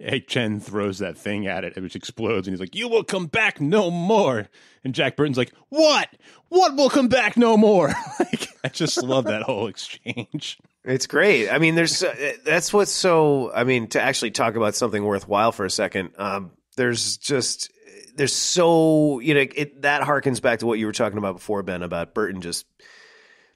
Egg Chen throws that thing at it, which explodes, and he's like, "You will come back no more." And Jack Burton's like, "What? What will come back no more?" Like, I just love that whole exchange. It's great. I mean, that's what's so. I mean, to actually talk about something worthwhile for a second, there's so that harkens back to what you were talking about before, Ben, about Burton just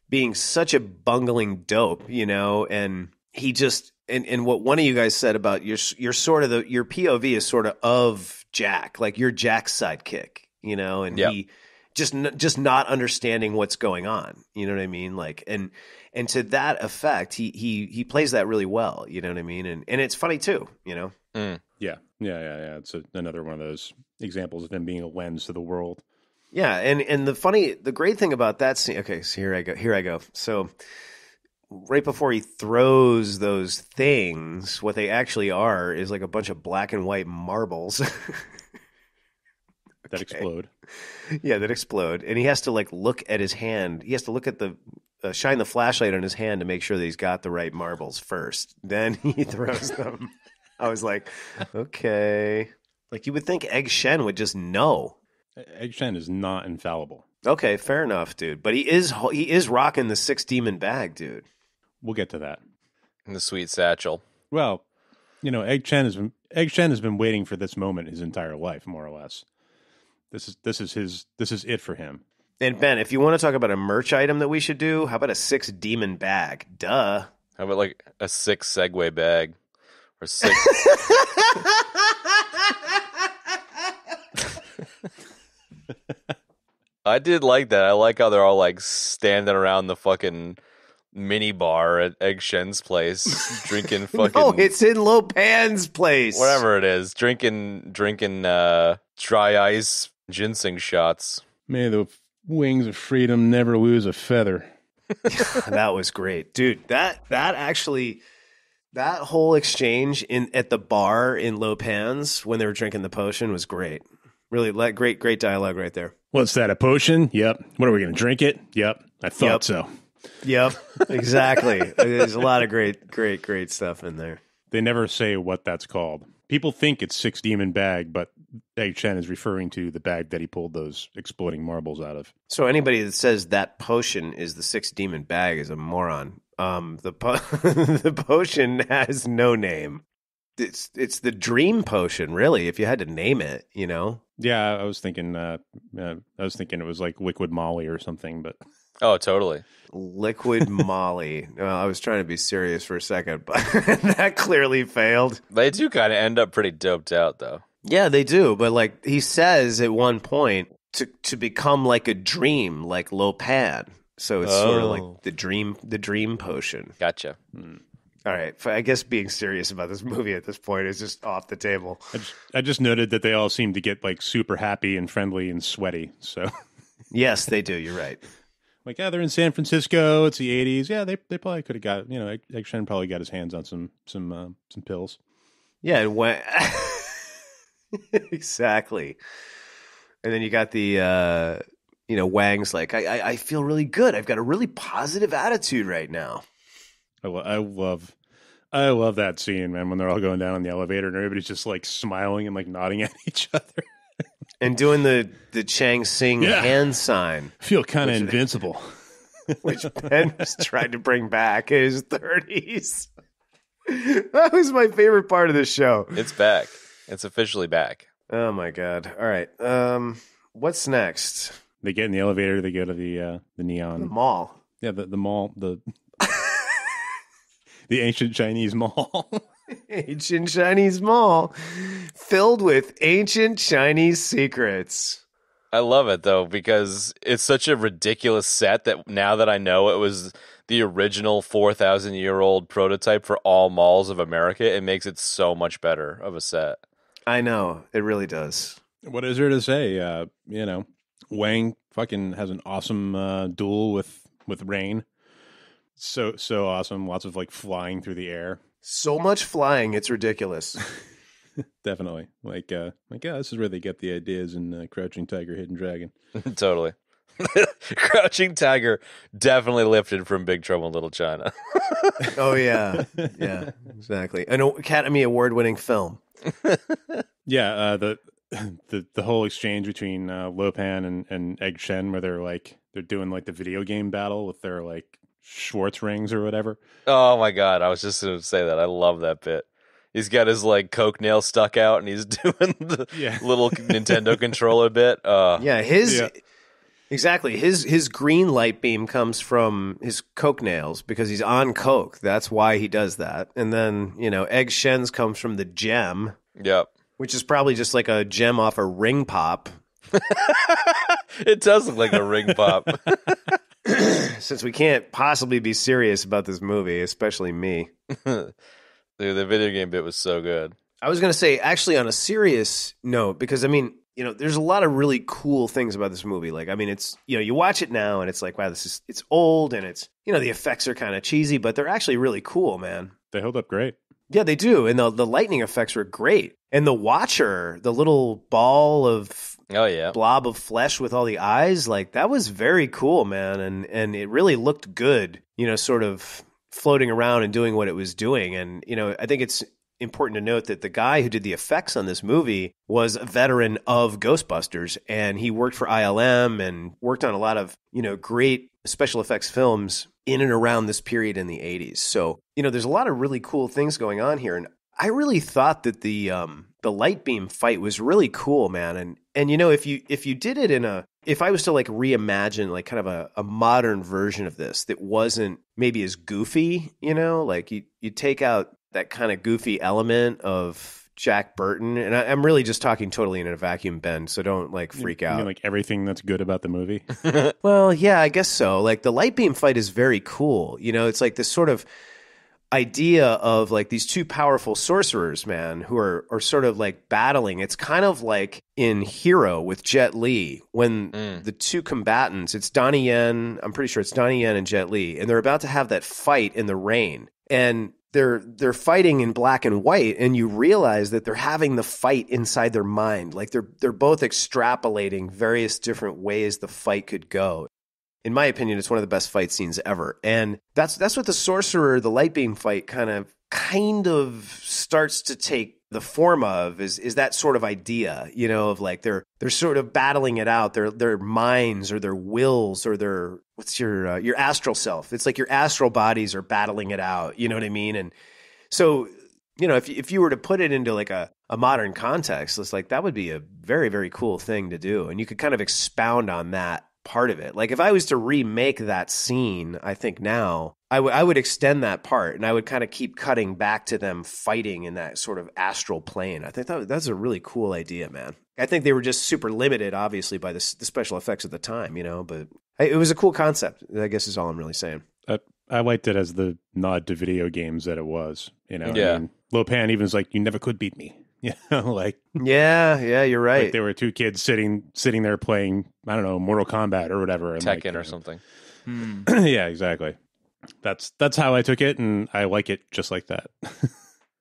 being such a bungling dope, and he just. And what one of you guys said about you're sort of your POV is sort of Jack, like you're Jack's sidekick, and he just not understanding what's going on. You know what I mean? Like, and to that effect, he plays that really well. You know what I mean? And it's funny too. Yeah. It's another one of those examples of him being a lens to the world. Yeah, and the great thing about that scene. Okay, so here I go. So. Right before he throws those things, what they actually are is like a bunch of black and white marbles that explode. Yeah, that explode. And he has to look at his hand. He has to look at shine the flashlight on his hand to make sure that he's got the right marbles first. Then he throws them. I was like, okay. Like you would think Egg Shen would just know. Egg Shen is not infallible. Okay, fair enough, dude. But he is rocking the 6 demon bag, dude. We'll get to that. And the sweet satchel. Well, Egg Shen has been waiting for this moment his entire life, more or less. This is it for him. And Ben, if you want to talk about a merch item that we should do, how about a 6 demon bag? Duh. How about like a 6 Segway bag or 6? I did like that. I like how they're all like standing around the fucking mini bar at Egg Shen's place, drinking fucking. No, it's in Lopan's place. Whatever it is, drinking dry ice ginseng shots. May the wings of freedom never lose a feather. That was great, dude. That whole exchange at the bar in Lopan's when they were drinking the potion was great. Really, great dialogue right there. What's that, a potion? Yep. What are we going to drink it? Yep. I thought so. Yep, exactly. There's a lot of great stuff in there. They never say what that's called. People think it's 6 demon bag, but Egg Shen is referring to the bag that he pulled those exploding marbles out of. So anybody that says that potion is the 6 demon bag is a moron. The potion has no name. It's the dream potion, really. If you had to name it, Yeah, I was thinking it was like liquid Molly or something, but oh, totally. Liquid Molly. Well, I was trying to be serious for a second, but that clearly failed. They do kind of end up pretty doped out, though. Yeah, they do. But like he says at one point, to become like a dream, like Lopan. So it's sort of like the dream potion. Gotcha. All right. I guess being serious about this movie at this point is just off the table. I just noted that they all seem to get like super happy and friendly and sweaty. So yes, they do. You're right. Like, yeah, they're in San Francisco. It's the 80s. Yeah, they probably could have got, Egg Shen probably got his hands on some pills. Yeah, and when exactly. And then you got the Wang's like, I feel really good. I've got a really positive attitude right now. I love that scene, man, when they're all going down in the elevator and everybody's just like smiling and like nodding at each other. And doing the Chang Sing hand sign. Feel kind of invincible. Which Ben has tried to bring back in his 30s. That was my favorite part of the show. It's back. It's officially back. Oh, my God. All right. What's next? They get in the elevator. They go to the neon. The mall. Yeah, the mall. The ancient Chinese mall. Ancient Chinese mall filled with ancient Chinese secrets. I love it, though, because it's such a ridiculous set that now that I know it was the original 4,000-year-old prototype for all malls of America, it makes it so much better of a set. I know. It really does. What is there to say? Wang fucking has an awesome duel with Rain. So awesome. Lots of like flying through the air. So much flying, it's ridiculous. Definitely. Like, this is where they get the ideas in Crouching Tiger, Hidden Dragon. Totally. Crouching Tiger definitely lifted from Big Trouble in Little China. Oh, yeah. Yeah, exactly. An Academy Award-winning film. Yeah, the whole exchange between Lopan and Egg Shen, where they're doing like the video game battle with their like Schwartz rings or whatever. Oh my god, I was just going to say that. I love that bit. He's got his like coke nail stuck out, and he's doing the little Nintendo controller bit. Exactly. His green light beam comes from his coke nails because he's on coke. That's why he does that. And then Egg Shen's comes from the gem. Yep. Which is probably just like a gem off a ring pop. It does look like a ring pop. Since we can't possibly be serious about this movie, especially me. Dude, the video game bit was so good. I was going to say, actually, on a serious note, because, I mean, there's a lot of really cool things about this movie. Like, I mean, it's, you watch it now and it's like, wow, it's old and it's, the effects are kind of cheesy, but they're actually really cool, man. They hold up great. Yeah, they do. And the lightning effects were great. And the Watcher, the little ball of blob of flesh with all the eyes, like that was very cool, man. And it really looked good, sort of floating around and doing what it was doing. And, I think it's important to note that the guy who did the effects on this movie was a veteran of Ghostbusters, and he worked for ILM and worked on a lot of, great special effects films in and around this period in the 80s. So, there's a lot of really cool things going on here. And I really thought that the light beam fight was really cool, man. And if you did it if I was to like reimagine like kind of a modern version of this that wasn't maybe as goofy, like you take out that kind of goofy element of Jack Burton, and I'm really just talking totally in a vacuum, Ben, so don't like freak out. You mean like everything that's good about the movie? Well, yeah, I guess so. Like the light beam fight is very cool. It's like this sort of idea of like these two powerful sorcerers, man, who are sort of like battling. It's kind of like in Hero with Jet Li when the two combatants, it's Donnie Yen, I'm pretty sure it's Donnie Yen and Jet Li, and they're about to have that fight in the rain. And they're fighting in black and white, and you realize that they're having the fight inside their mind. Like they're both extrapolating various different ways the fight could go. In my opinion, it's one of the best fight scenes ever. And that's what the sorcerer, the light beam fight kind of starts to take the form of is that sort of idea, of like they're sort of battling it out, their minds or their wills or their, what's your astral self. It's like your astral bodies are battling it out. You know what I mean? And so, if you were to put it into like a modern context, it's like that would be a very, very cool thing to do. And you could kind of expound on that part of it. Like if I was to remake that scene, I think now I would extend that part, and I would kind of keep cutting back to them fighting in that sort of astral plane. I think that's a really cool idea, man. I think they were just super limited, obviously, by the special effects at the time, but it was a cool concept, I guess is all I'm really saying. I liked it as the nod to video games that it was, Yeah. I mean, Lopan even was like, you never could beat me. Like yeah, you're right. Like there were two kids sitting there playing, I don't know, Mortal Kombat or whatever, and Tekken or something. Yeah, exactly. That's how I took it, and I like it just like that.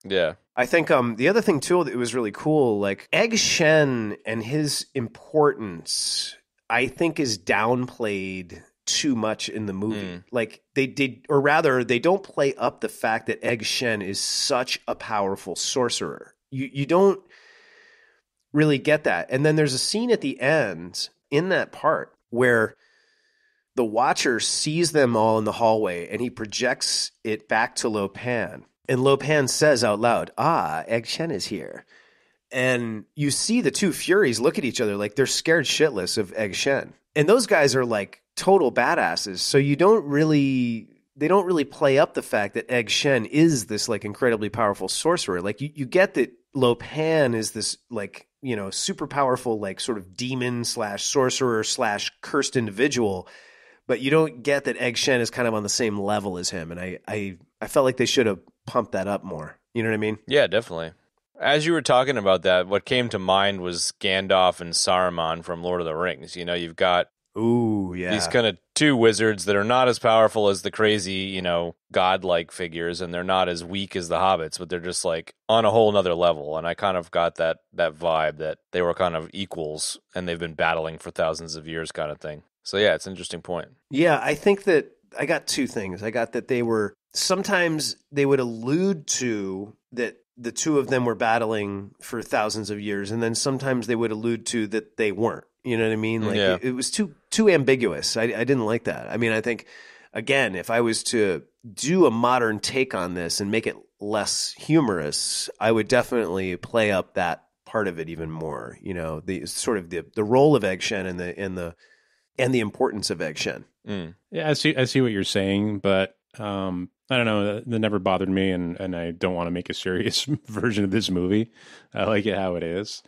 Yeah. I think the other thing too that was really cool, like Egg Shen and his importance, I think is downplayed too much in the movie. Like they don't play up the fact that Egg Shen is such a powerful sorcerer. You don't really get that. And then there's a scene at the end in that part where the Watcher sees them all in the hallway and he projects it back to Lopan. And Lopan says out loud, Egg Shen is here. And you see the two Furies look at each other like they're scared shitless of Egg Shen. And those guys are like total badasses. So they don't really play up the fact that Egg Shen is this like incredibly powerful sorcerer. Like you get that Lopan is this like, super powerful, like sort of demon / sorcerer / cursed individual. But you don't get that Egg Shen is kind of on the same level as him. And I felt like they should have pumped that up more. You know what I mean? Yeah, definitely. As you were talking about that, what came to mind was Gandalf and Saruman from Lord of the Rings. You've got Ooh, yeah. These kind of two wizards that are not as powerful as the crazy, godlike figures, and they're not as weak as the hobbits, but they're just like on a whole nother level. And I kind of got that vibe that they were kind of equals and they've been battling for thousands of years kind of thing. So yeah, it's an interesting point. Yeah, I think that I got two things. I got that sometimes they would allude to that the two of them were battling for thousands of years, and then sometimes they would allude to that they weren't. You know what I mean? Like it was too ambiguous. I didn't like that. I mean, I think, again, if I was to do a modern take on this and make it less humorous, I would definitely play up that part of it even more. The sort of the role of Egg Shen and the importance of Egg Shen. Mm. Yeah, I see what you're saying, but I don't know. That never bothered me, and I don't want to make a serious version of this movie. I like it how it is.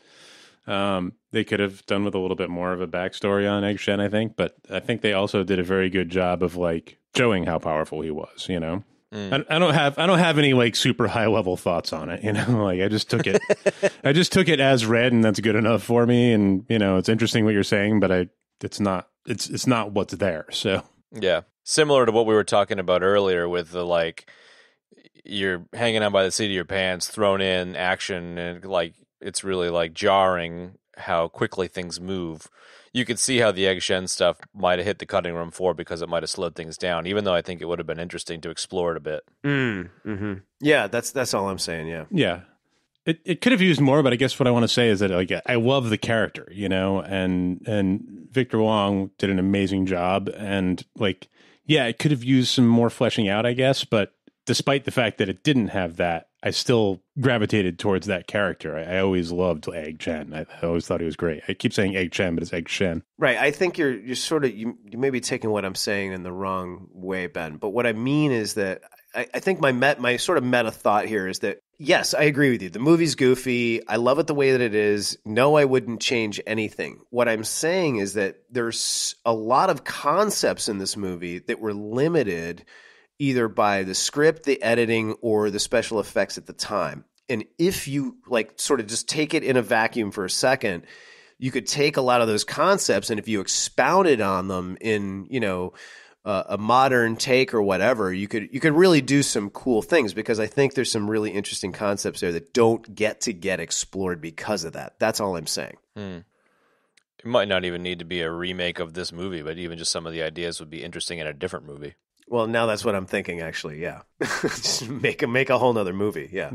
They could have done with a little bit more of a backstory on Egg Shen, I think, but I think they also did a very good job of like showing how powerful he was. Mm. I don't have any like super high level thoughts on it. Like I just took it as read, and that's good enough for me. And it's interesting what you're saying, but it's not what's there. So yeah, similar to what we were talking about earlier with the like you're hanging on by the seat of your pants, thrown in action, and like it's really like jarring how quickly things move. You could see how the Egg Shen stuff might have hit the cutting room floor because it might have slowed things down, even though I think it would have been interesting to explore it a bit. Mm-hmm. Yeah, that's all I'm saying, yeah. Yeah. It could have used more, but I guess what I want to say is that like I love the character, and Victor Wong did an amazing job, and like it could have used some more fleshing out, I guess, but despite the fact that it didn't have that, I still gravitated towards that character. I always loved Egg Shen. I always thought he was great. I keep saying Egg Shen, but it's Egg Shen. Right. I think you're sort of you may be taking what I'm saying in the wrong way, Ben. But what I mean is that I think my sort of meta thought here is that yes, I agree with you. The movie's goofy. I love it the way that it is. No, I wouldn't change anything. What I'm saying is that there's a lot of concepts in this movie that were limited either by the script, the editing, or the special effects at the time. And if you like sort of just take it in a vacuum for a second, you could take a lot of those concepts, and if you expounded on them in, a modern take or whatever, you could really do some cool things, because I think there's some really interesting concepts there that don't get explored because of that. That's all I'm saying. It might not even need to be a remake of this movie, but even just some of the ideas would be interesting in a different movie. Well, now that's what I'm thinking, actually, yeah. Just make a whole nother movie, yeah.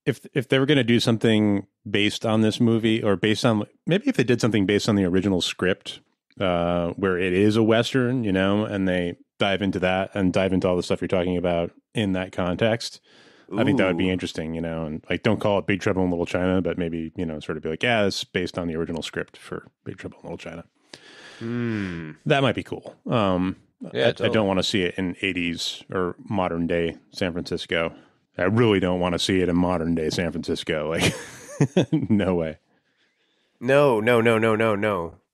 If they were going to do something based on this movie, or maybe if they did something based on the original script, where it is a Western, and they dive into that and dive into all the stuff you're talking about in that context, I think that would be interesting, and like don't call it Big Trouble in Little China, but maybe, sort of be like, yeah, it's based on the original script for Big Trouble in Little China. That might be cool. Yeah, I don't want to see it in 80s or modern day San Francisco. I really don't want to see it in modern day San Francisco. Like, no way. No.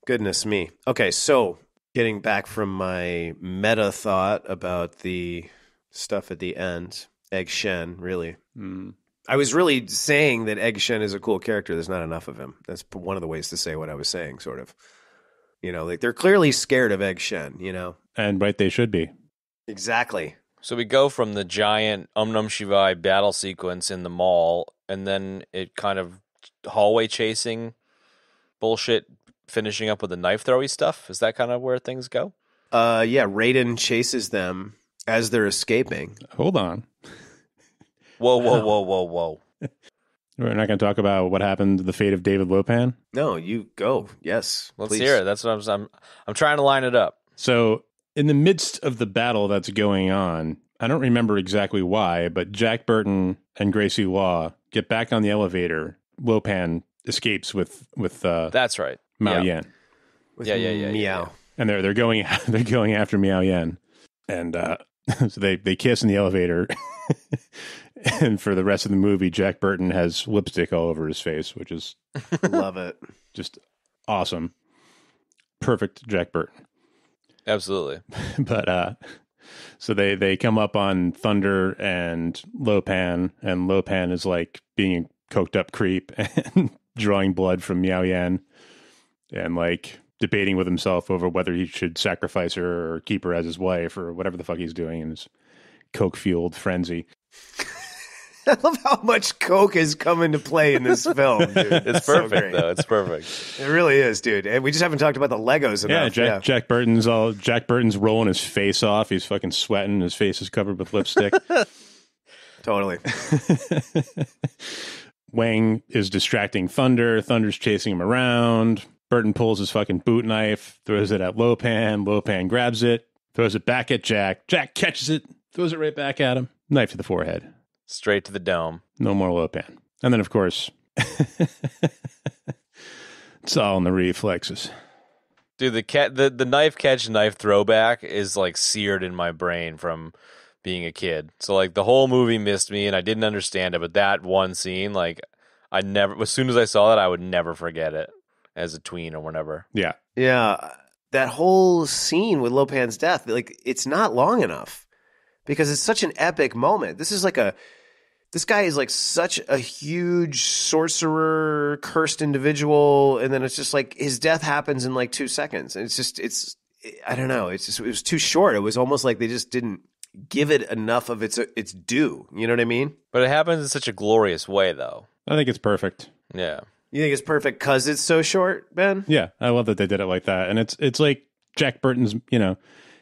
Goodness me. Okay, so getting back from my meta thought about the stuff at the end, Egg Shen, really. I was really saying that Egg Shen is a cool character. There's not enough of him. That's one of the ways to say what I was saying, sort of. Like they're clearly scared of Egg Shen, And right, they should be. Exactly. So we go from the giant Num Shivai battle sequence in the mall, and then it kind of hallway chasing bullshit, finishing up with the knife throwy stuff. Is that kind of where things go? Yeah, Raiden chases them as they're escaping. Hold on. Whoa. We're not going to talk about what happened to the fate of David Lopan? No, you go. Yes, Let's please. hear it. That's what I'm trying to line it up. So in the midst of the battle that's going on, I don't remember exactly why, but Jack Burton and Gracie Law get back on the elevator. Lopan escapes with that's right, Mao Yen. Yeah. Meow. And they're going after Miao Yen, and so they kiss in the elevator. And for the rest of the movie, Jack Burton has lipstick all over his face, which is love it, just awesome, perfect Jack Burton. Absolutely. But so they come up on Thunder and Lopan is like being a coked up creep and drawing blood from Miao Yan, and like debating with himself over whether he should sacrifice her or keep her as his wife or whatever the fuck he's doing in his coke-fueled frenzy. I love how much coke has come into play in this film, dude. It's perfect, though. It's perfect. It really is, dude. And we just haven't talked about the Legos enough. Yeah, Jack Burton's rolling his face off. He's fucking sweating. His face is covered with lipstick. Totally. Wang is distracting Thunder. Thunder's chasing him around. Burton pulls his fucking boot knife, throws it at Lopan. Lopan grabs it, throws it back at Jack. Jack catches it, throws it right back at him. Knife to the forehead. Straight to the dome. No more Lopan. And then, of course, it's all in the reflexes. Dude, the knife catch knife throwback is like seared in my brain from being a kid. So like the whole movie missed me and I didn't understand it, but that one scene, like as soon as I saw that, I would never forget it as a tween or whatever. Yeah. Yeah. That whole scene with Lopan's death, like it's not long enough because it's such an epic moment. This guy is like such a huge sorcerer, cursed individual, and then it's just like his death happens in like 2 seconds. And I don't know. It was too short. It was almost like they just didn't give it enough of its due. You know what I mean? But it happens in such a glorious way, though. I think it's perfect. Yeah. You think it's perfect because it's so short, Ben? Yeah, I love that they did it like that. And it's like Jack Burton's,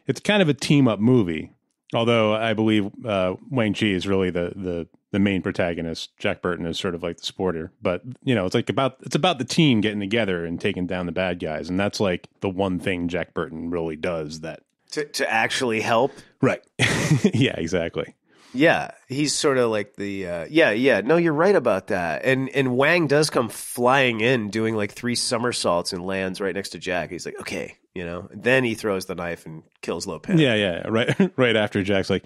it's kind of a team-up movie. Although I believe Wang Chi is really the main protagonist. Jack Burton is sort of like the supporter. But, it's about the team getting together and taking down the bad guys. And that's like the one thing Jack Burton really does that. To actually help? Right. Yeah, exactly. Yeah, he's sort of like the No, you're right about that. And Wang does come flying in, doing like 3 somersaults and lands right next to Jack. He's like, okay, Then he throws the knife and kills Lopan. Yeah. Right after Jack's like,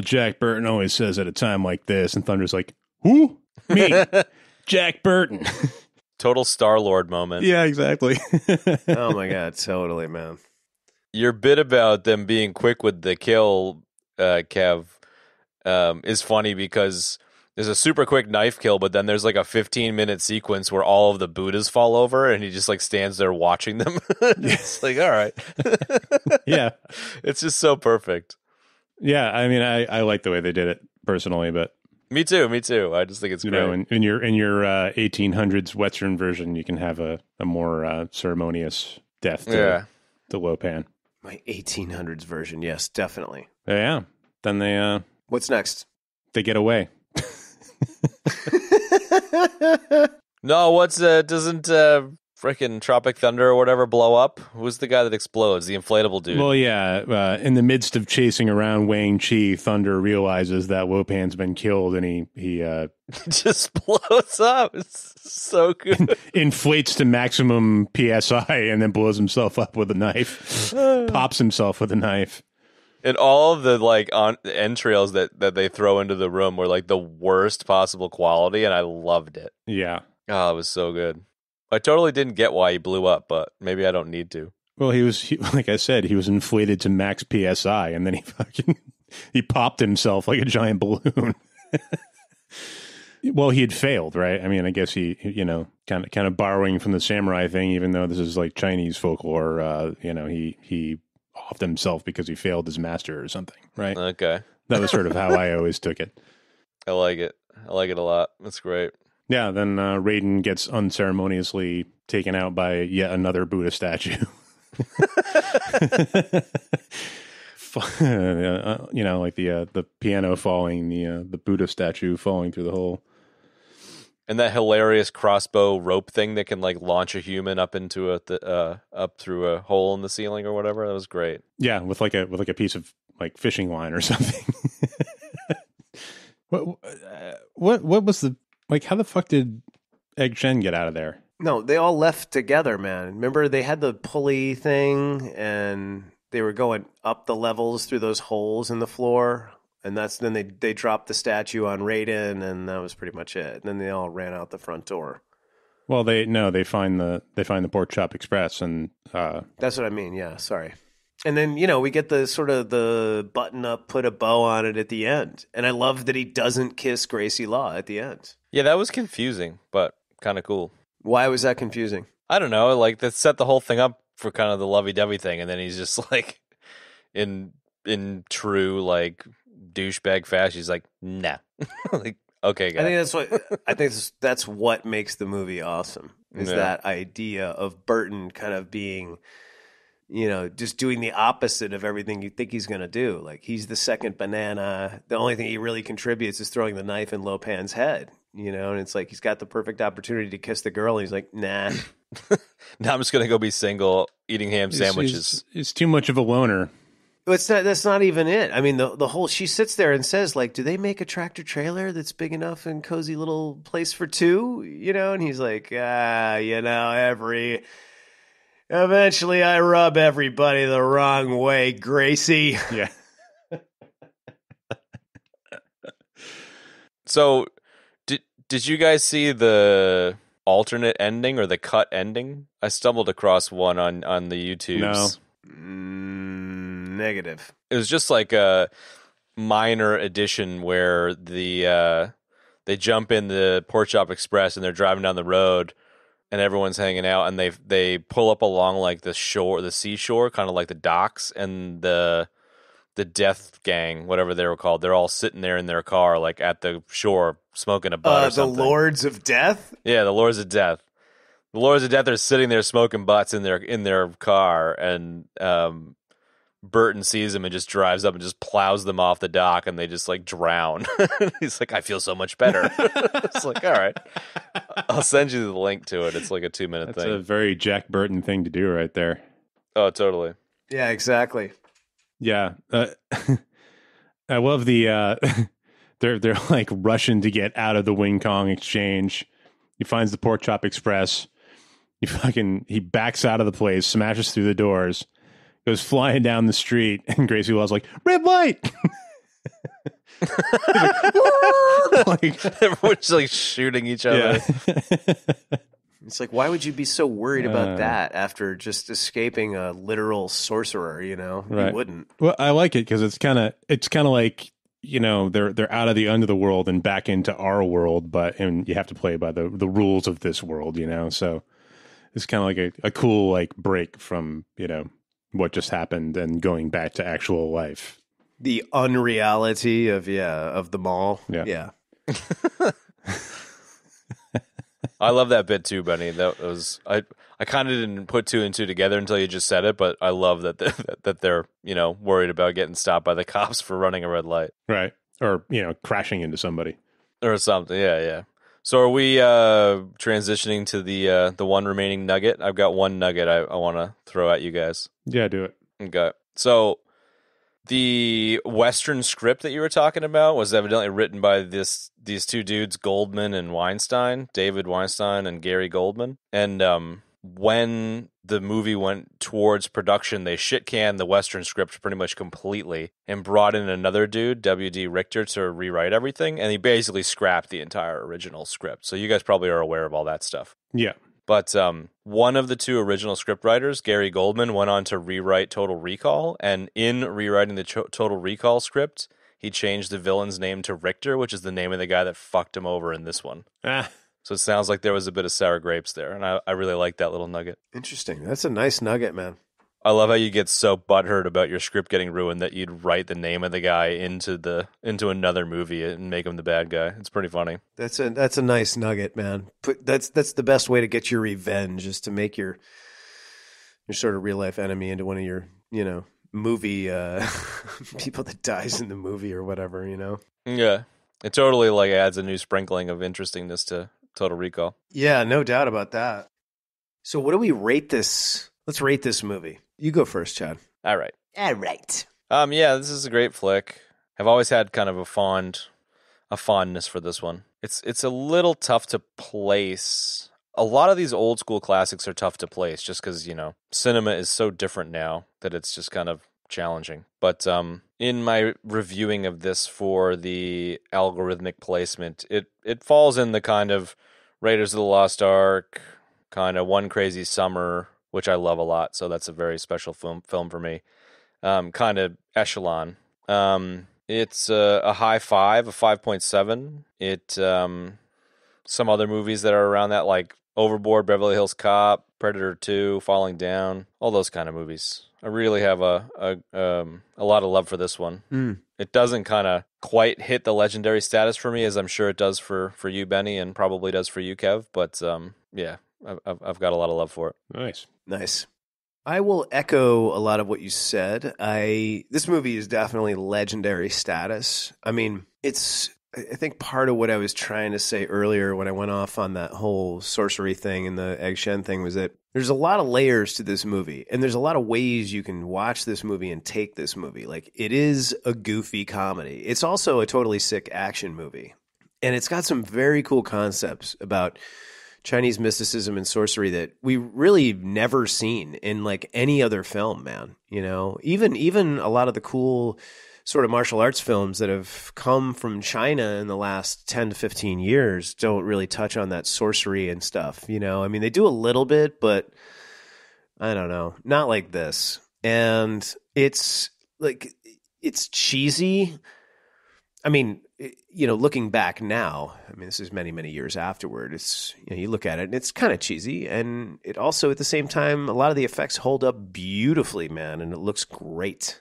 Jack Burton always says at a time like this, and Thunder's like, who? Me, Jack Burton. Total Star-Lord moment. Yeah, exactly. Oh my god, totally, man. Your bit about them being quick with the kill, Kev. Is funny because there's a super quick knife kill, but then there's like a 15-minute sequence where all of the Buddhas fall over and he just like stands there watching them. It's like, all right. Yeah. It's just so perfect. Yeah. I mean, I like the way they did it personally, but me too. I just think it's great. In your 1800s Western version, you can have a more ceremonious death to Lopan. My 1800s version. Yes, definitely. Yeah. Then they, what's next? They get away. No, doesn't frickin' Tropic Thunder or whatever blow up? Who's the guy that explodes? The inflatable dude. Well, yeah. In the midst of chasing around Wang Chi, Thunder realizes that Lopan's been killed, and he just blows up. It's so good. Inflates to maximum PSI, and then blows himself up with a knife. Pops himself with a knife. And all of the like entrails that they throw into the room were like the worst possible quality, and I loved it. Yeah. Oh, it was so good. I totally didn't get why he blew up, but maybe I don't need to. Well, like I said, he was inflated to max PSI, and then he popped himself like a giant balloon. Well, he had failed, right? I mean, I guess he kind of borrowing from the samurai thing, even though this is like Chinese folklore. He offed himself because he failed his master or something, right? Okay. That was sort of how I always took it. I like it. I like it a lot. That's great. Yeah, then Raiden gets unceremoniously taken out by yet another Buddha statue. Like the piano falling, the Buddha statue falling through the hole. And that hilarious crossbow rope thing that can like launch a human up into up through a hole in the ceiling or whatever. That was great. Yeah, with like a piece of like fishing line or something. What was the like? How the fuck did Egg Shen get out of there? No, they all left together, man. Remember they had the pulley thing and they were going up the levels through those holes in the floor. And then they dropped the statue on Raiden, and that was pretty much it. And then they all ran out the front door. Well, they find the Pork Chop Express, and that's what I mean. Yeah, sorry. And then we get the sort of the button up, put a bow on it at the end, and I love that he doesn't kiss Gracie Law at the end. Yeah, that was confusing, but kind of cool. Why was that confusing? I don't know, like that set the whole thing up for kind of the lovey-dovey thing, and then he's just like in true like douchebag fashion, he's like, nah. Like, okay, guy. I think that's what makes the movie awesome. Is that idea of Burton kind of being, just doing the opposite of everything you think he's going to do. Like, he's the second banana. The only thing he really contributes is throwing the knife in Lopan's head, and it's like he's got the perfect opportunity to kiss the girl, and he's like, nah. Now I'm just going to go be single, eating ham sandwiches. It's too much of a loner. That's not even it. I mean, the whole, she sits there and says, like, do they make a tractor trailer that's big enough and cozy little place for two? And he's like, eventually I rub everybody the wrong way, Gracie. Yeah. So, did you guys see the alternate ending or the cut ending? I stumbled across one on the YouTubes. No. Negative. It was just like a minor addition where they jump in the Pork Chop Express and they're driving down the road and everyone's hanging out, and they pull up along like the seashore, kind of like the docks, and the Death Gang, whatever they were called, they're all sitting there in their car, like at the shore, smoking a butt or something. The Lords of Death? Yeah, the Lords of Death. The Lords of Death are sitting there smoking butts in their car, and Burton sees them and just drives up and just plows them off the dock, and they just like drown. He's like, I feel so much better. It's like, all right, I'll send you the link to it. It's like a 2-minute thing. That's a very Jack Burton thing to do right there. Oh, totally. Yeah, exactly. Yeah. I love the they're like rushing to get out of the Wing Kong exchange. He finds the Pork Chop Express. He backs out of the place, smashes through the doors, goes flying down the street, and Gracie Well's like, red light! Like, everyone's like shooting each other. Yeah. It's like, why would you be so worried about that after just escaping a literal sorcerer, Right. You wouldn't. Well, I like it because it's kind of like, they're out of the underworld and back into our world, and you have to play by the rules of this world, So it's kind of like a cool like break from, what just happened and going back to actual life. The unreality of the mall. Yeah. I love that bit too, Benny. That was I kind of didn't put two and two together until you just said it, but I love that they're worried about getting stopped by the cops for running a red light, right? Or crashing into somebody or something. Yeah. So are we transitioning to the one remaining nugget? I've got one nugget I want to throw at you guys. Yeah, do it. Okay. So the Western script that you were talking about was evidently written by these two dudes, Goldman and Weinstein, David Weinstein and Gary Goldman. And when the movie went towards production, they shit-canned the Western script pretty much completely and brought in another dude, W.D. Richter, to rewrite everything. And he basically scrapped the entire original script. So you guys probably are aware of all that stuff. Yeah. But one of the two original scriptwriters, Gary Goldman, went on to rewrite Total Recall. And in rewriting the Total Recall script, he changed the villain's name to Richter, which is the name of the guy that fucked him over in this one. So it sounds like there was a bit of sour grapes there. And I really like that little nugget. Interesting. That's a nice nugget, man. I love how you get so butthurt about your script getting ruined that you'd write the name of the guy into another movie and make him the bad guy. It's pretty funny. That's a nice nugget, man. That's the best way to get your revenge, is to make your sort of real life enemy into one of your movie people that dies in the movie or whatever. Yeah, it totally like adds a new sprinkling of interestingness to Total Recall. Yeah, no doubt about that. So what do we rate this? Let's rate this movie. You go first, Chad. All right. Yeah, this is a great flick. I've always had kind of a fondness for this one. It's a little tough to place. A lot of these old school classics are tough to place just because, cinema is so different now that it's just kind of challenging. But in my reviewing of this for the algorithmic placement, it falls in the kind of Raiders of the Lost Ark, kind of One Crazy Summer, which I love a lot. So that's a very special film for me. Kind of echelon. It's a high 5, a 5.7. It some other movies that are around that, like Overboard, Beverly Hills Cop, Predator 2, Falling Down, all those kind of movies. I really have a lot of love for this one. It doesn't kind of quite hit the legendary status for me, as I'm sure it does for you, Benny, and probably does for you, Kev. But yeah, I've got a lot of love for it. Nice. I will echo a lot of what you said. This movie is definitely legendary status. I mean, I think part of what I was trying to say earlier when I went off on that whole sorcery thing and the Egg Shen thing was that there's a lot of layers to this movie, and there's a lot of ways you can watch this movie and take this movie. Like, it is a goofy comedy. It's also a totally sick action movie, and it's got some very cool concepts about Chinese mysticism and sorcery that we really never seen in like any other film, man. You know, even a lot of the cool sort of martial arts films that have come from China in the last 10 to 15 years don't really touch on that sorcery and stuff. You know, I mean, they do a little bit, but I don't know, not like this. And it's like, it's cheesy. I mean, you know, looking back now, I mean, this is many, many years afterward. It's, you know, you look at it and it's kind of cheesy. And it also, at the same time, a lot of the effects hold up beautifully, man. And it looks great.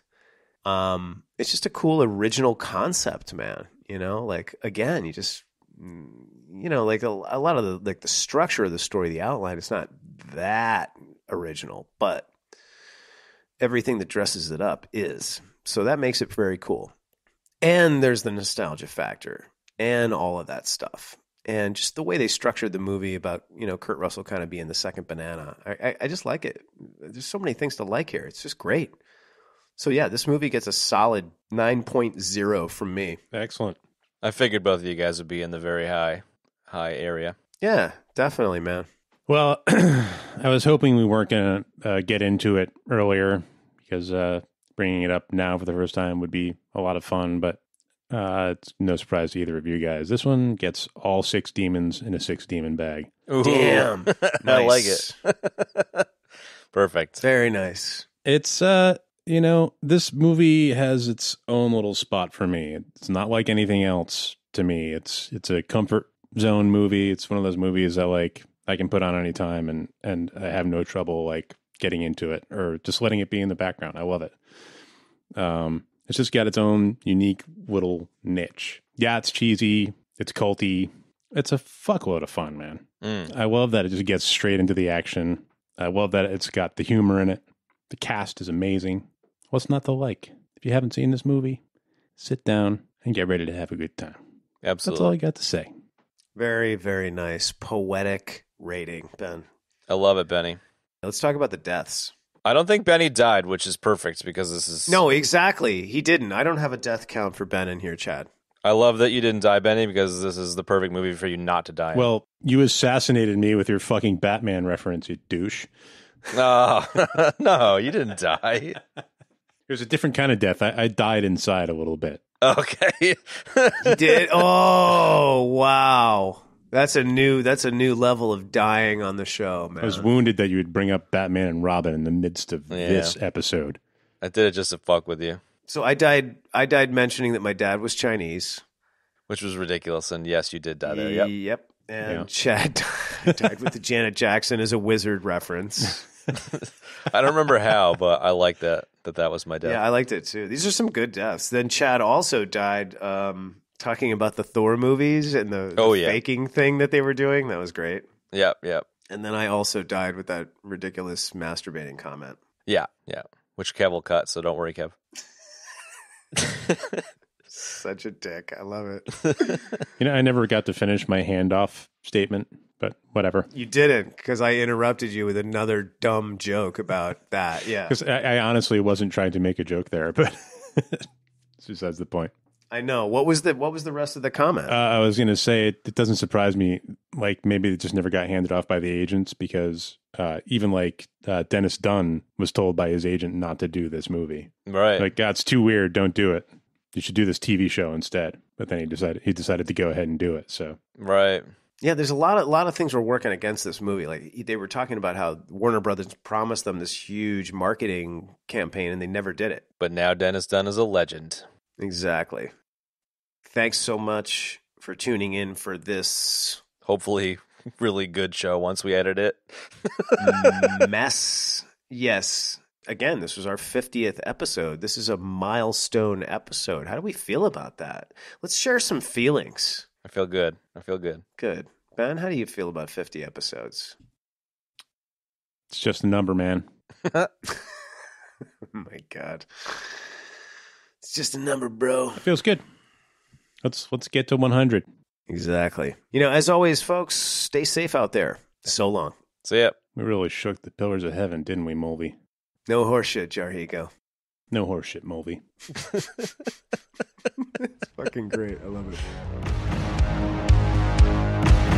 It's just a cool original concept, man. You know, like, again, you just, you know, like a lot of the structure of the story, the outline, it's not that original, but everything that dresses it up is. So that makes it very cool. And there's the nostalgia factor and all of that stuff. And just the way they structured the movie about, you know, Kurt Russell kind of being the second banana. I just like it. There's so many things to like here. It's just great. So yeah, this movie gets a solid 9.0 from me. Excellent. I figured both of you guys would be in the very high area. Yeah, definitely, man. Well, I was hoping we weren't going to get into it earlier because bringing it up now for the first time would be a lot of fun, but it's no surprise to either of you guys. This one gets all 6 demons in a 6-demon bag. Ooh. Damn. I like it. Perfect. Very nice. It's, you know, this movie has its own little spot for me. It's not like anything else to me. It's a comfort zone movie. It's one of those movies that like I can put on anytime and I have no trouble like getting into it or just letting it be in the background. I love it. It's just got its own unique little niche. Yeah, it's cheesy. It's culty. It's a fuckload of fun, man. I love that it just gets straight into the action. I love that it's got the humor in it. The cast is amazing. What's not to like? If you haven't seen this movie, sit down and get ready to have a good time. Absolutely. That's all I got to say. Very, very nice. Poetic rating, Ben. I love it, Benny. Let's talk about the deaths. I don't think Benny died, which is perfect because this is... No, exactly. He didn't. I don't have a death count for Ben in here, Chad. I love that you didn't die, Benny, because this is the perfect movie for you not to die in. Well, you assassinated me with your fucking Batman reference, you douche. No, no, you didn't die. It was a different kind of death. I died inside a little bit. Okay. You did? Oh, wow. That's a new level of dying on the show, man. I was wounded that you would bring up Batman and Robin in the midst of this episode. I did it just to fuck with you. So I died mentioning that my dad was Chinese. Which was ridiculous, and yes, you did die there. Yep. Yep. And Chad died with the Janet Jackson as a wizard reference. I don't remember how, but I like that was my death. Yeah, I liked it too. These are some good deaths. Then Chad also died talking about the Thor movies and the faking thing that they were doing. That was great. Yep. And then I also died with that ridiculous masturbating comment. Yeah. Which Kev will cut, so don't worry, Kev. Such a dick. I love it. You know, I never got to finish my handoff statement, but whatever. You didn't, because I interrupted you with another dumb joke about that. Yeah. Because I honestly wasn't trying to make a joke there, but it's besides the point. I know. What was the rest of the comment? I was going to say it doesn't surprise me. Like maybe it just never got handed off by the agents because even like Dennis Dunn was told by his agent not to do this movie. Right. Like, God, it's too weird. Don't do it. You should do this TV show instead. But then he decided to go ahead and do it. So right. Yeah, there's a lot of things were working against this movie. Like they were talking about how Warner Brothers promised them this huge marketing campaign and they never did it. But now Dennis Dunn is a legend. Exactly. Thanks so much for tuning in for this. Hopefully really good show once we edit it. Mess. Yes. Again, this was our 50th episode. This is a milestone episode. How do we feel about that? Let's share some feelings. I feel good. Good. Ben, how do you feel about 50 episodes? It's just a number, man. Oh my God. It's just a number, bro. It feels good. Let's get to 100. Exactly. As always, folks, stay safe out there. So long. See ya. We really shook the pillars of heaven, didn't we, Mulvey? No horseshit, Jarhigo. No horseshit, Mulvey. It's fucking great. I love it.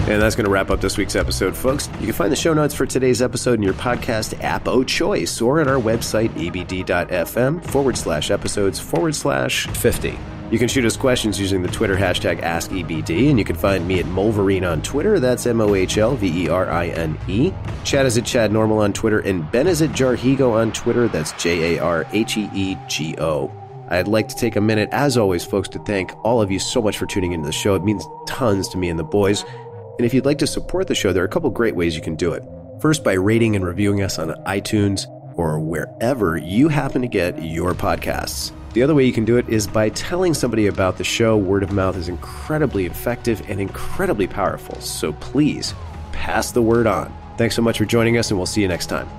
And that's going to wrap up this week's episode, folks. You can find the show notes for today's episode in your podcast app of choice or at our website, abd.fm/episodes/50. You can shoot us questions using the Twitter hashtag AskEBD, and you can find me at Molverine on Twitter. That's MOHLVERINE. Chad is at Chad Normal on Twitter, and Ben is at Jarhigo on Twitter. That's JARHEEGO. I'd like to take a minute, as always, folks, to thank all of you so much for tuning into the show. It means tons to me and the boys. And if you'd like to support the show, there are a couple great ways you can do it. First, by rating and reviewing us on iTunes or wherever you happen to get your podcasts. The other way you can do it is by telling somebody about the show. Word of mouth is incredibly effective and incredibly powerful. So please, pass the word on. Thanks so much for joining us, and we'll see you next time.